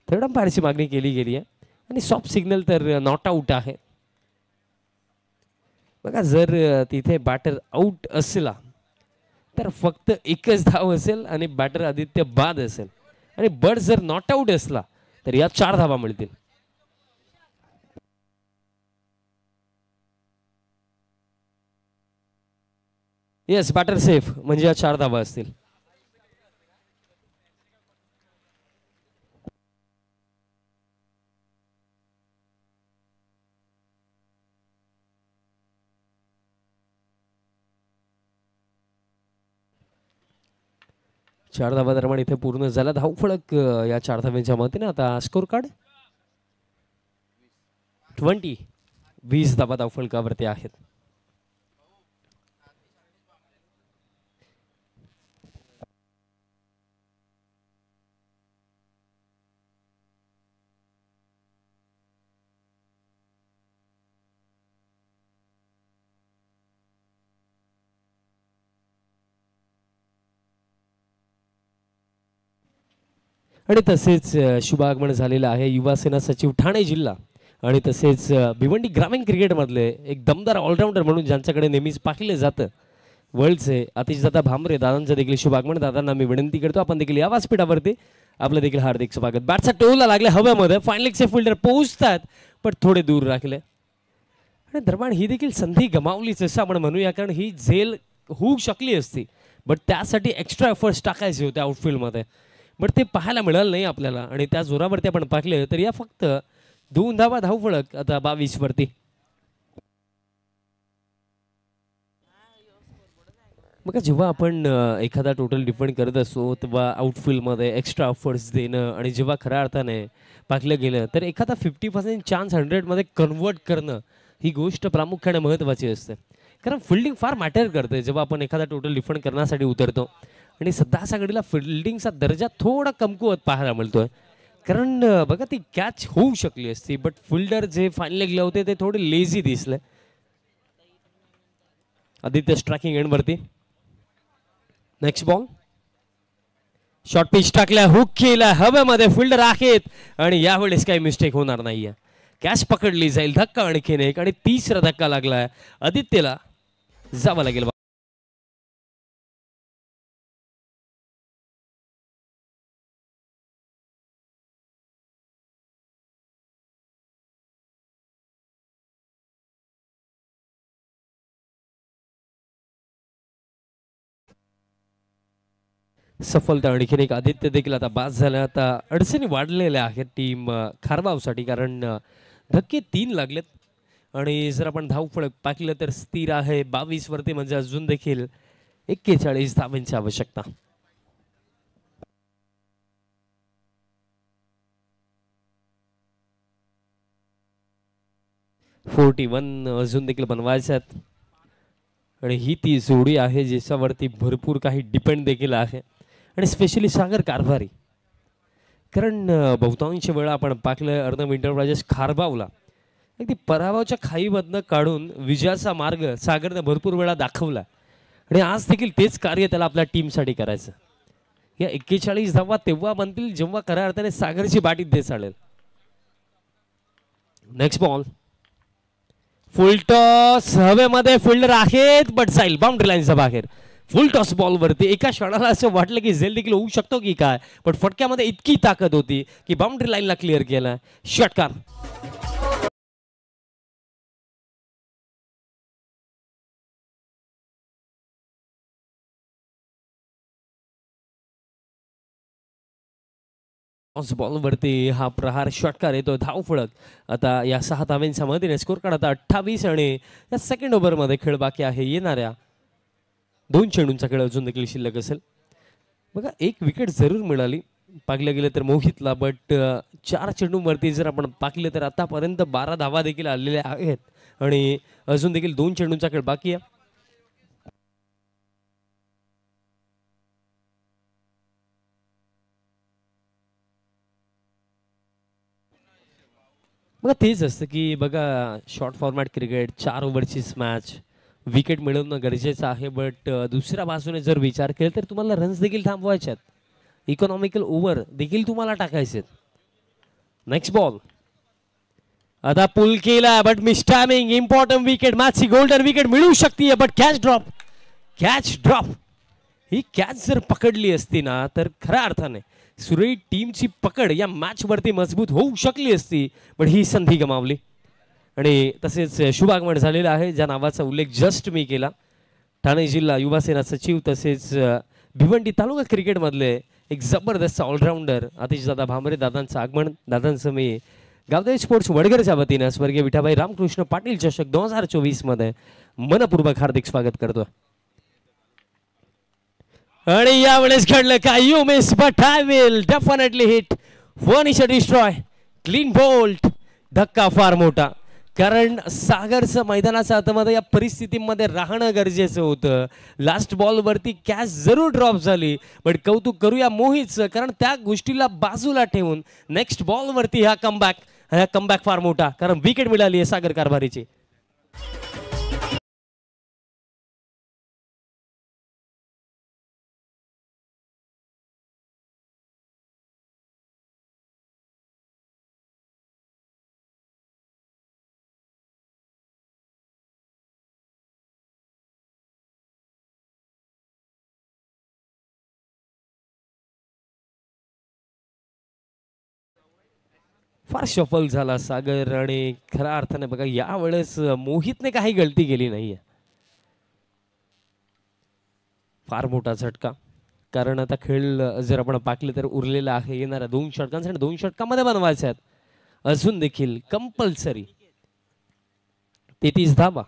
थर्ड अंपायरची मागणी केली गेली आहे आणि सॉफ्ट सिग्नल तर नॉट आउट आहे. बघा जर तिथे बॅटर आउट असला तर फक्त एकच धाव असेल आणि बॅटर आदित्य बाद असेल आणि बट जर नॉट आउट असला तर या 4 धावा मिळतील. येस बॅटर सेफ म्हणजे या 4 धावा असतील. चार धावा दरम्यान इथे पूर्ण झाला. धावफलक या 4 धाव्यांच्या मतीने आता स्कोर कार्ड 20 धावा धावफलकावरती आहेत. आणि तसेच शुभ आगमन झालेलं आहे युवा सेना सचिव ठाणे जिल्हा आणि तसेच भिवंडी ग्रामीण क्रिकेटमधले एक दमदार ऑलराऊंडर म्हणून ज्यांच्याकडे नेहमीच पाहिलं जातं वर्ल्डचे आतिशदादा भामरे दादांचं देखील शुभ आगमन. दादांना मी विनंती करतो आपण देखील या व्यासपीठावरती आपलं देखील हार्दिक स्वागत. बॅटचा टोला लागले हव्यामध्ये. फायनलिकचे फिल्डर पोहोचतात पण थोडे दूर राखले आणि दरम्यान ही देखील संधी गमावलीच असं आपण म्हणूया, कारण ही झेल होऊ शकली असती बट त्यासाठी एक्स्ट्रा एफर्ट्स टाकायचे होते आउटफील्डमध्ये बट ते पाहायला मिळालं नाही आपल्याला आणि त्या जोरावरती आपण पाहिले तर या फक्त 2 धावा धावफलक आता 22 वरती. मग जेव्हा आपण एखादा टोटल डिफेंड करत असतो तेव्हा आउटफील्डमध्ये एक्स्ट्रा एफर्ट्स देणं आणि जेव्हा खऱ्या अर्थाने पाहिलं गेलं तर एखादा 50% चान्स 100मध्ये कन्वर्ट करणं ही गोष्ट प्रामुख्याने महत्त्वाची असते, कारण फिल्डिंग फार मॅटर करते जेव्हा आपण एखादा टोटल डिफेंड करण्यासाठी उतरतो. आणि सध्याच्या घडीला फिल्डिंगचा दर्जा थोडा कमकुवत पाहायला मिळतोय, कारण बघा ती कॅच होऊ शकली असती बट फिल्डर जे फायनल लेगला होते ते थोडे लेझी दिसले. आदित्य स्ट्रायकिंग एंडवरती. नेक्स्ट बॉल शॉर्ट पिच टाकल्या, हुक केला हवेमध्ये. फिल्डर आहेत आणि यावेळेस काही मिस्टेक होणार नाहीये. कॅच पकडली जाईल. धक्का आणखीन एक आणि 3रा धक्का लागलाय. आदित्यला जावं लागेल. सफलता आणखीन एक आदित्य देखील आता बाद झाला. आता अडचणी वाढलेल्या आहेत टीम खारबावसाठी, कारण धक्के 3 लागलेत आणि जर आपण धावफलक पाहिलं तर स्थिर आहे 22 वरती, म्हणजे अजून देखील 41 धावांची आवश्यकता. अजून देखील बनवायचे आहेत आणि ही ती जोडी आहे ज्याच्यावरती भरपूर काही डिपेंड देखील आहे, आणि स्पेशली सागर कारभारी. कारण बहुतांश वेळा आपण पाहिलं अर्णव एंटरप्राइजेस खारबावला अगदी पराभवाच्या खाईमधनं काढून विजयाचा मार्ग सागरनं भरपूर वेळा दाखवला, आणि आज देखील तेच कार्य त्याला आपल्या टीमसाठी करायचं. या 41 धावा तेव्हा बनतील जेव्हा खऱ्या अर्थाने सागरची बाटी ते चालेल. नेक्स्ट बॉल, फुल टॉस हवेमध्ये, फिल्डर आहेत बट जाईल बाउंड्री लाईनच्या बाहेर. फुल टॉस बॉल वरती एका क्षणाला असं वाटलं की झेल देखील होऊ शकतो की काय, पण फटक्यामध्ये इतकी ताकद होती की बाउंड्री लाईनला क्लिअर केला. षटकार. बॉल वरती हा प्रहार षटकार येतो. धावफलक आता या 6 धावांच्या मदतीने स्कोर काढत 28, आणि या सेकंड ओव्हरमध्ये खेळ बाकी आहे. येणाऱ्या 2 चेंडूंचा खेळ अजून देखील शिल्लक असेल. बघा, एक विकेट जरूर मिळाली पाहिलं गेलं तर मोहितला, बट 4 चेंडूंवरती जर आपण पाहिलं तर आतापर्यंत 12 धावा देखील आलेल्या आहेत, आणि अजून देखील 2 चेंडूंचा खेळ बाकी आहे. बघा, तेच असतं की बघा, शॉर्ट फॉर्मॅट क्रिकेट 4 ओव्हरचीच मॅच, विकेट मिळवणं गरजेचं आहे, बट दुसऱ्या बाजूने जर विचार केला तर तुम्हाला रन्स देखील थांबवायचे आहेत, इकॉनॉमिकल ओव्हर देखील तुम्हाला टाकायचे आहेत. नेक्स्ट बॉल आता पुल केला but miss timing. Important wicket, मॅचची गोल्डन विकेट मिळू शकते, बट कॅच ड्रॉप. ही कॅच जर पकडली असती ना तर खऱ्या अर्थाने सुरेश टीमची पकड या मॅच वरती मजबूत होऊ शकली असती, पण ही संधी गमावली. आणि तसेच शुभागमन झालेला आहे ज्या नावाचा उल्लेख जस्ट मी केला. ठाणे जिल्हा युवा सेना सचिव तसेच भिवंडी तालुका क्रिकेटमधले एक जबरदस्त ऑलराऊंडर आतिशदादा भामरे दादांचं आगमन. दादांचं मी गावदेवी स्पोर्ट्स वडगरच्या वतीनं स्वर्गीय विठाबाई रामकृष्ण पाटील चषक 2024 मध्ये मनपूर्वक हार्दिक स्वागत करतो. आणि यावेळेस घडलं का, you miss but I will definitely hit. Furniture destroy, clean bolt. धक्का फार मोठा, कारण सागरचं मैदानाच्या आतमध्ये या परिस्थितीमध्ये राहणं गरजेचं होतं. लास्ट बॉल वरती कॅच जरूर ड्रॉप झाली, पण कौतुक करूया मोहितचं, कारण त्या गोष्टीला बाजूला ठेवून नेक्स्ट बॉल वरती हा कमबॅक फार मोठा, कारण विकेट मिळाली आहे सागर कारभारीची. फार सफल झाला सागर, आणि खऱ्या अर्थाने बघा यावेळेस मोहितने काही गलती केली नाहीये. फार मोठा झटका, कारण आता खेळ जर आपण पाकले तर उरलेला आहे येणाऱ्या 2 षटकांसाठी. 2 षटकामध्ये बनवायचे आहेत अजून देखील कंपल्सरी 33 धावा.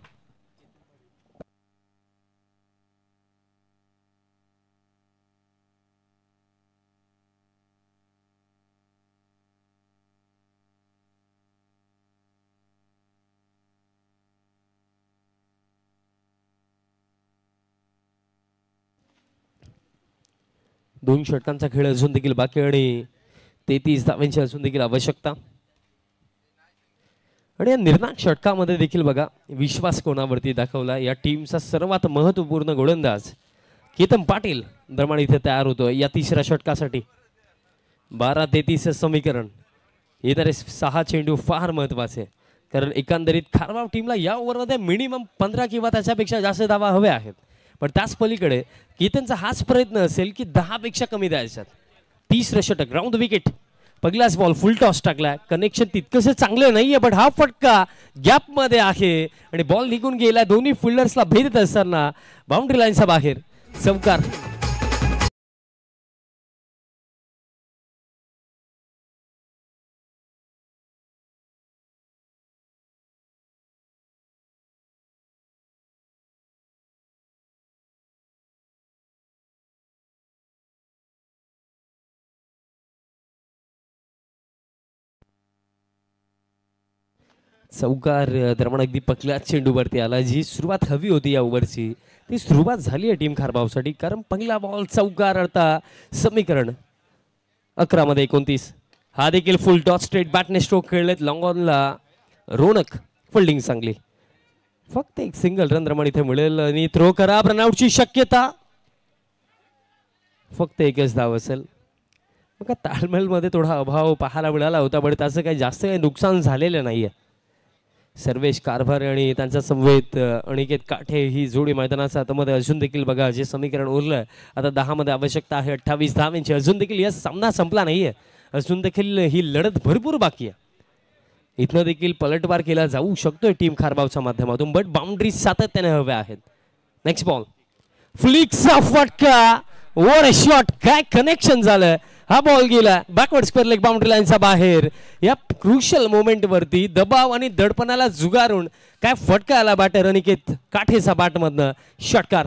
दोन षटकांचा खेळ अजून देखील बाकी, आणि 33 धावांची अजून देखील आवश्यकता. आणि या निर्णायक षटकामध्ये देखील बघा विश्वास कोणावरती दाखवला. या टीमचा सर्वात महत्वपूर्ण गोलंदाज केतन पाटील दरम्यान इथे तयार होतो या तिसऱ्या षटकासाठी. 12-33 समीकरण. येणारे 6 चेंडू फार महत्वाचे, कारण एकंदरीत खारबाव टीमला या ओव्हरमध्ये मिनिमम 15 किंवा त्याच्यापेक्षा जास्त धावा हव्या आहेत, पण त्याच पलीकडे केतनचा हाच प्रयत्न असेल की 10 पेक्षा कमी द्यायच्यात. तिसरं षटक, राऊंड विकेट. पहिलाच बॉल फुल टॉस टाकला, कनेक्शन तितकंसं चांगलं नाहीये, पण हा फटका गॅप मध्ये आहे आणि बॉल निघून गेला. दोन्ही फिल्डर्सला भेदत असताना बाउंड्री लाईनच्या बाहेर. चौकार. चौकार दरम्यान अगदी पहिल्याच चेंडूवरती आला. जी सुरुवात हवी होती या ओव्हरची ती सुरुवात झाली आहे टीम खारबावसाठी, कारण पहिला बॉल चौकार आता समीकरण 11 मध्ये 29. हा देखील फुल टॉस स्ट्रेट बॅटने स्ट्रोक खेळलेत. लॉंग ऑनला रोनक फिल्डिंग चांगली. फक्त एक सिंगल रन रमण इथे मिळेल आणि थ्रो करा. रनआउटची शक्यता. फक्त एकच धाव असेल. बघा ताळमेळमध्ये थोडा अभाव पाहायला मिळाला होता, पण त्याचं काही जास्त काही नुकसान झालेलं नाहीये. सर्वेश कारभार आणि त्यांचा समवेत अनिकेत काठे ही जोडी मैदानाच्या आतमध्ये अजून देखील बघा जे समीकरण उरलंय आता 10 मध्ये आवश्यकता आहे 28 धावांची. अजून देखील या सामना संपला नाहीये. अजून देखील ही लढत भरपूर बाकी आहे. इथनं देखील पलटवार केला जाऊ शकतोय टीम खारबावच्या माध्यमातून, बट बाउंड्री सातत्याने हव्या आहेत. नेक्स्ट बॉल फ्लिक्सचा फटका. वर शॉट. काय कनेक्शन झालं. हा बॉल गेला बॅकवर्ड स्क्वेअर लेग बाउंड्री लाईनचा बाहेर. या क्रुशियल मोमेंट वरती दबाव आणि दडपणाला जुगारून काय फटका आला बॅटर अनिकेत काठेचा बॅटमधनं. षटकार.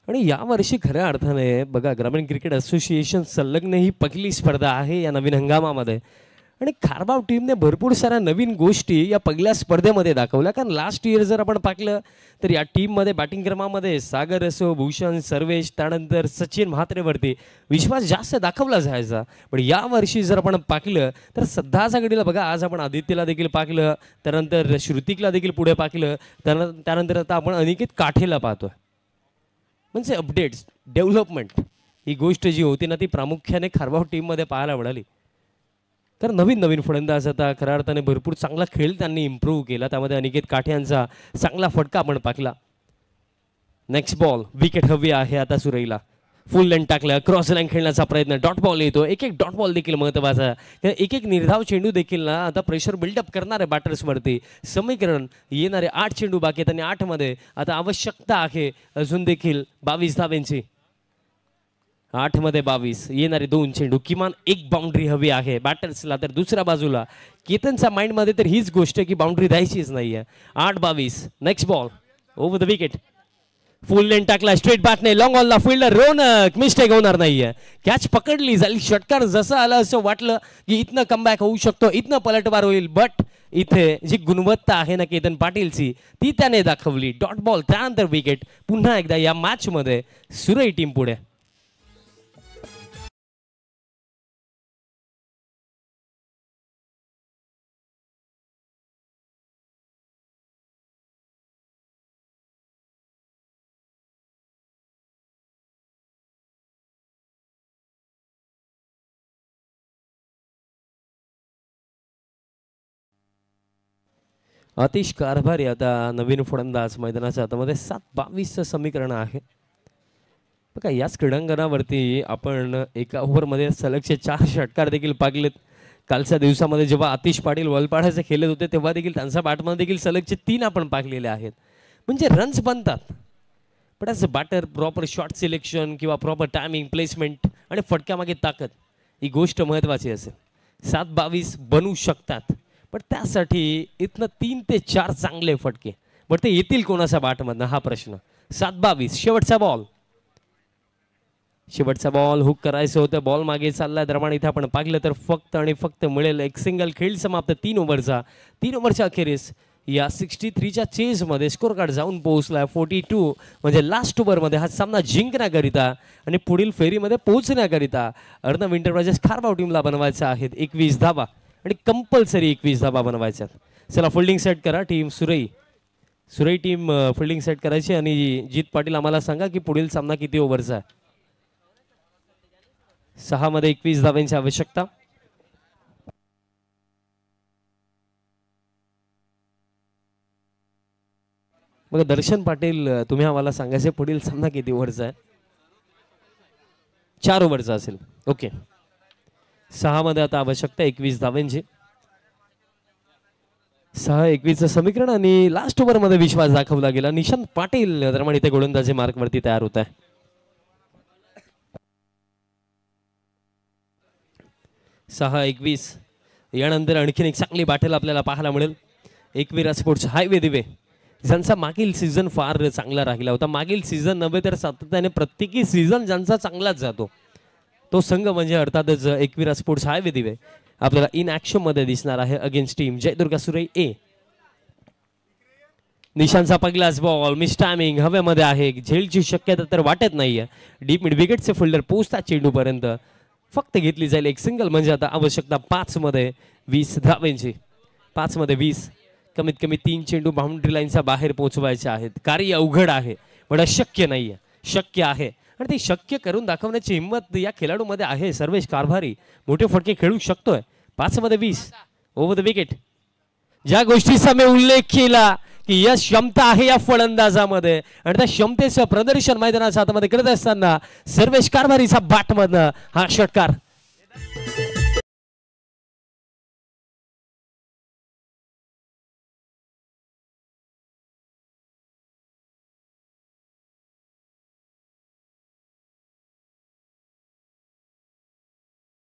आणि यावर्षी खऱ्या अर्थाने बघा ग्रामीण क्रिकेट असोसिएशन संलग्न ही पहिली स्पर्धा आहे या नवीन हंगामामध्ये. आणि खारबाव टीमने भरपूर साऱ्या नवीन गोष्टी या पहिल्या स्पर्धेमध्ये दाखवल्या. कारण लास्ट इयर जर आपण पाहिलं तर या टीममध्ये बॅटिंग क्रमामध्ये सागर असो, भूषण, सर्वेश, त्यानंतर सचिन म्हात्रेवरती विश्वास जास्त दाखवला जायचा. पण यावर्षी जर आपण पाहिलं तर सध्याच्या घडीला बघा आज आपण आदित्यला देखील पाहिलं, त्यानंतर श्रुतिकला देखील पुढे पाहिलं, त्यानंतर आता आपण अनिकेत काठेला पाहतोय. म्हणजे अपडेट्स डेव्हलपमेंट ही गोष्ट जी होती ना ती प्रामुख्याने खारबाव टीममध्ये पाहायला मिळाली. कारण नवीन नवीन फलंदाज आता खऱ्या अर्थाने भरपूर चांगला खेळ त्यांनी इम्प्रूव्ह केला. त्यामध्ये अनिकेत काठे यांचा चांगला फटका आपण पाहिला. नेक्स्ट बॉल विकेट हवी आहे आता सुरईला. फुल लेंथ टाकलं. क्रॉस लाईन खेळण्याचा प्रयत्न. डॉट बॉल येतो. एक एक डॉट बॉल देखील महत्त्वाचा. एक एक निर्धाव चेंडू देखील ना आता प्रेशर बिल्डअप करणारे बॅटर्सवरती. समीकरण येणारे 8 चेंडू बाकी आहेत आणि 8 मध्ये आता आवश्यकता आहे अजून देखील 22 धावांची. 8 मध्ये 22 येणारे 2 चेंडू किमान एक बाउंड्री हवी आहे बॅटर्सला. तर दुसऱ्या बाजूला केतनच्या माइंडमध्ये तर हीच गोष्ट की बाउंड्री द्यायचीच नाहीये. 8-22. Next ball over the wicket. फुल लेन टाकला straight बॅटने. Long ऑनला fielder Ronak mistake होणार नाहीये. कॅच पकडली जाईल. षटकार जसं आलं असं वाटलं की इथनं कमबॅक होऊ शकतो, इथनं पलटवार होईल, बट इथे जी गुणवत्ता आहे ना केतन पाटीलची ती त्याने दाखवली. डॉट बॉल त्यानंतर विकेट. पुन्हा एकदा या मॅच मध्ये सुरई टीम पुढे. अतिश कारभारी आता नवीन फलंदाज मैदानाच्या हातामध्ये. 7-22चं समीकरण आहे. बघा याच क्रीडांगणावरती आपण एका ओव्हरमध्ये सलगचे 4 षटकार देखील पाहिलेत. कालच्या दिवसामध्ये जेव्हा आतिश पाटील वलपाडाचे खेळत होते तेव्हा देखील त्यांच्या बॅटमध्ये देखील सलगचे 3 आपण पाहिलेले आहेत. म्हणजे रन्स बनतात, पण as a batter proper shot selection किंवा प्रॉपर टायमिंग प्लेसमेंट आणि फटक्यामागे ताकद ही गोष्ट महत्त्वाची असेल. 7-22 बनवू शकतात, पण त्यासाठी इथनं 3 ते 4 चांगले फटके, पण ते येतील कोणाच्या बॅटमधनं हा प्रश्न. 7-22 शेवटचा बॉल. शेवटचा बॉल हुक करायचं होतं. बॉल मागे चाललाय दरम्यान इथे आपण पाहिलं तर फक्त आणि फक्त मिळेल एक सिंगल. खेळ समाप्त 3 ओव्हरचा. 3 ओव्हरच्या अखेरीस या 63च्या चेजमध्ये स्कोर कार्ड जाऊन पोहोचलाय 42. म्हणजे लास्ट ओव्हरमध्ये हा सामना जिंकण्याकरिता आणि पुढील फेरीमध्ये पोहोचण्याकरिता अर्णव एंटरप्राइजेस खारबाव टीमला बनवायचा आहेत 21 धावा आणि कंपल्सरी 21 धावा बनवायच्या. चला फिल्डिंग सेट करा टीम सुरई. सुरई टीम फिल्डिंग सेट करायची आणि जीत पाटील आम्हाला सांगा की पुढील सामना किती ओव्हरचा आहे. 6 मध्ये 21 धावांची आवश्यकता. मग दर्शन पाटील तुम्ही आम्हाला सांगायचे पुढील सामना किती ओव्हरचा आहे. 4 ओव्हरचा असेल. ओके. 6 मध्ये आता आवश्यकता 21 धावांची. 6-21चं समीकरण आणि लास्ट ओव्हर मध्ये विश्वास दाखवला गेला. निशांत पाटील दरम्यान इथे गोलंदाजी मार्क वरती तयार होत आहे. 6-21 यानंतर आणखीन एक चांगली बॅटल आपल्याला पाहायला मिळेल एकविरा स्पोर्ट्स हायवे दिवे, ज्यांचा मागील सीझन फार चांगला राहिला होता. मागील सीझन नव्हे तर सातत्याने प्रत्येकी सीझन ज्यांचा चांगलाच जातो तो संघ म्हणजे अर्थातच एकविरा स्पोर्ट्स हायवे दिवे आपल्याला इन ऍक्शन मध्ये दिसणार आहे अगेन्स्ट टीम जयदुर्गा सुरई ए. निशांचा पहिलाच बॉल मिस टायमिंग हवेमध्ये आहे, झेलची शक्यता तर वाटत नाहीये. डीप मिड विकेटचे फिल्डर पोहोचतात चेंडूपर्यंत, फक्त घेतली जाईल एक सिंगल. म्हणजे आता आवश्यकता 5 मध्ये 20 धावांची. 5 मध्ये 20, कमीत कमी 3 चेंडू बाउंड्री लाईनच्या बाहेर पोहोचवायचे आहेत. कार्य अवघड आहे पण अशक्य नाहीये, शक्य आहे आणि ते शक्य करून दाखवण्याची हिंमत या खेळाडूमध्ये आहे. सर्वेश कारभारी मोठे फटके खेळू शकतोय. 5 मध्ये 20 ओव्हर द विकेट. ज्या गोष्टीचा मी उल्लेख केला की या क्षमता आहे या फलंदाजामध्ये आणि त्या क्षमतेचं प्रदर्शन मैदानाच्या हातामध्ये करत असताना सर्वेश कारभारीचा बॅटमधनं हा षटकार.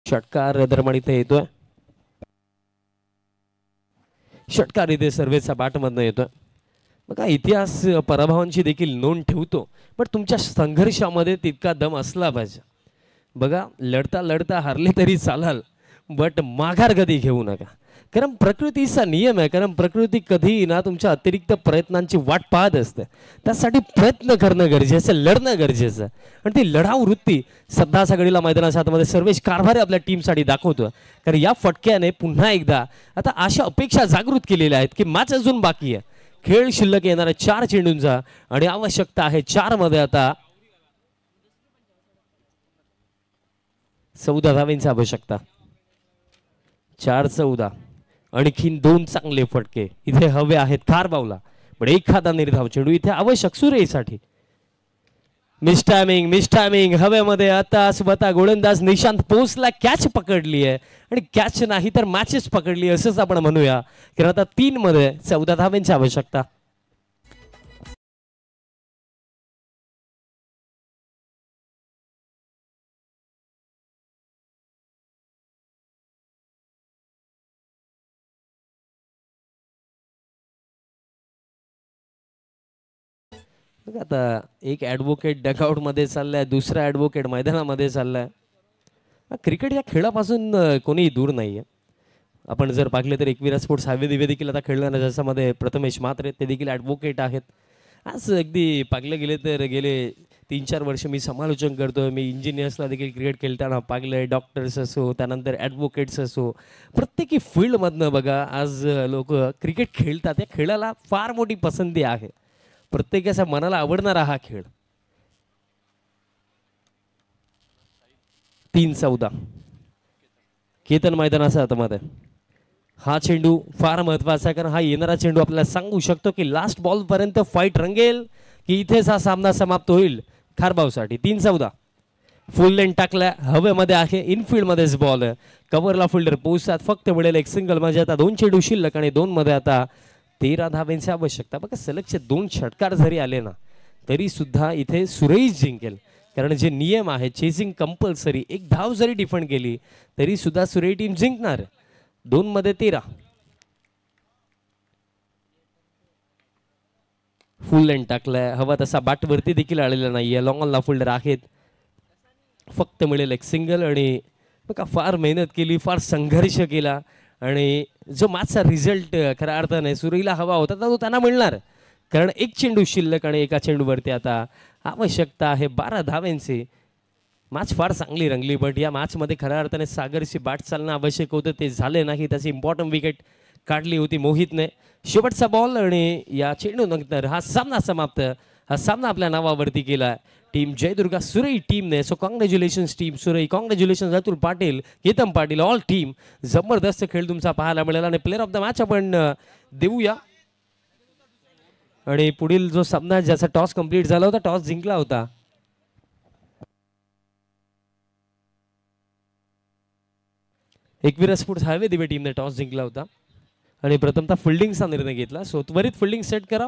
षटकार दरम्यान इथे येतोय. षटकार इथे सर्वेचा बॅटमधनं येतोय. बघा इतिहास पराभवांची देखील नोंद ठेवतो पण तुमच्या संघर्षामध्ये तितका दम असला पाहिजे. बघा लढता लढता हारले तरी चालाल बट माघार कधी घेऊ नका, कारण प्रकृतीचा नियम आहे. कारण प्रकृती कधी ना तुमच्या अतिरिक्त प्रयत्नांची वाट पाहत असते. त्यासाठी प्रयत्न करणं गरजेचं, लढणं गरजेचं आणि ती लढाऊ वृत्ती सध्याच्या घडीला मैदानाच्या हातामध्ये सर्वेश कारभारी आपल्या टीमसाठी दाखवतो. कारण या फटक्याने पुन्हा एकदा आता अशा अपेक्षा जागृत केलेल्या आहेत की मॅच अजून बाकी आहे. खेळ शिल्लक येणाऱ्या 4 चेंडूंचा आणि आवश्यकता आहे 4 मध्ये आता 14 धावांची आवश्यकता. 4-14. आणखीन 2 चांगले फटके इथे हवे आहेत कारबावला पण एखादा निर्धाव चेंडू इथे आवश्यक सुरेसाठी. मिस टायमिंग हवेमध्ये आता स्वतः गोलंदाज निशांत पोचला, कॅच पकडली आहे आणि कॅच नाही तर मॅचेस पकडली असंच आपण म्हणूया. कारण आता 3 मध्ये 14 धावांची आवश्यकता. बघा आता एक ॲडव्होकेट डगआउट मध्ये चाललाय, दुसरा ॲडव्होकेट मैदानामध्ये चाललाय. क्रिकेट या खेळापासून कोणीही दूर नाहीये. आपण जर पाहिलं तर एकविरा स्पोर्ट्स हायवे दिवे देखील आता खेळणार ज्याच्यामध्ये प्रथमेश म्हात्रे ते देखील ॲडव्होकेट आहेत. आज अगदी पाहिलं गेले तर गेले 3-4 वर्ष मी समालोचन करतो. मी इंजिनियर्सला देखील क्रिकेट खेळताना पाहिलं, डॉक्टर्स असो त्यानंतर ॲडव्होकेट्स असो, प्रत्येकी फील्डमधनं बघा आज लोक क्रिकेट खेळतात. या खेळाला फार मोठी पसंती आहे, प्रत्येकाच्या मनाला आवडणारा हा खेळ. 3-14 केतन मैदानाचा हातामध्ये हा चेंडू फार महत्वाचा आहे कारण हा येणारा चेंडू आपल्याला सांगू शकतो की लास्ट बॉल पर्यंत फाईट रंगेल की इथेच हा सामना समाप्त होईल खारबावसाठी. 3-14 फुल लेन टाकल्या हवेमध्ये आहे, इनफिल्ड मध्येच बॉल आहे, कव्हरला फिल्डर पोहोचतात, फक्त मिळेल एक सिंगल. म्हणजे आता 2 चेंडू शिल्लक आणि 2 मध्ये आता 13 धावांची आवश्यकता. बघा सलगचे 2 षटकार जरी आले ना तरी सुद्धा इथे सुरई जिंकेल कारण जे नियम आहे चेसिंग कंपल्सरी, एक धाव जरी डिफेंड केली तरी सुद्धा सुरई टीम जिंकणार. 2 मध्ये 13. फुल लेन टाकलाय, हवा तसा बॅट वरती देखील आलेला नाहीये, लॉंग ऑनला फिल्डर आहेत, फक्त मिळेल एक सिंगल. आणि बघा फार मेहनत केली, फार संघर्ष केला आणि जो मॅचचा रिझल्ट खऱ्या अर्थाने सुरईला हवा होता तो त्यांना मिळणार कारण 1 चेंडू शिल्लक आणि एका चेंडूवरती आता आवश्यकता आहे 12 धावांची. मॅच फार चांगली रंगली बट या मॅचमध्ये खऱ्या अर्थाने सागरची बॅट चालणं आवश्यक होतं, ते झाले नाही. त्याची इम्पॉर्टंट विकेट काढली होती मोहितने. शेवटचा बॉल आणि या चेंडूनंतर हा सामना समाप्त. हा सामना आपल्या नावावरती केला टीम जयदुर्गा सुरई टीमने. So congratulations team Surai, congratulations Atul Patil, Ketan Patil, all team. जबरदस्त खेळ तुमचा पाहायला मिळाला आणि प्लेअर ऑफ द मॅच आपण देऊया. आणि पुढील जो सामना ज्याचा टॉस कंप्लीट झाला होता, टॉस जिंकला होता एकविरा स्पोर्ट्स हायवे दिवे टीमने टॉस जिंकला होता आणि प्रथमतः फिल्डिंगचा निर्णय घेतला. सो त्वरित फिल्डिंग सेट करा.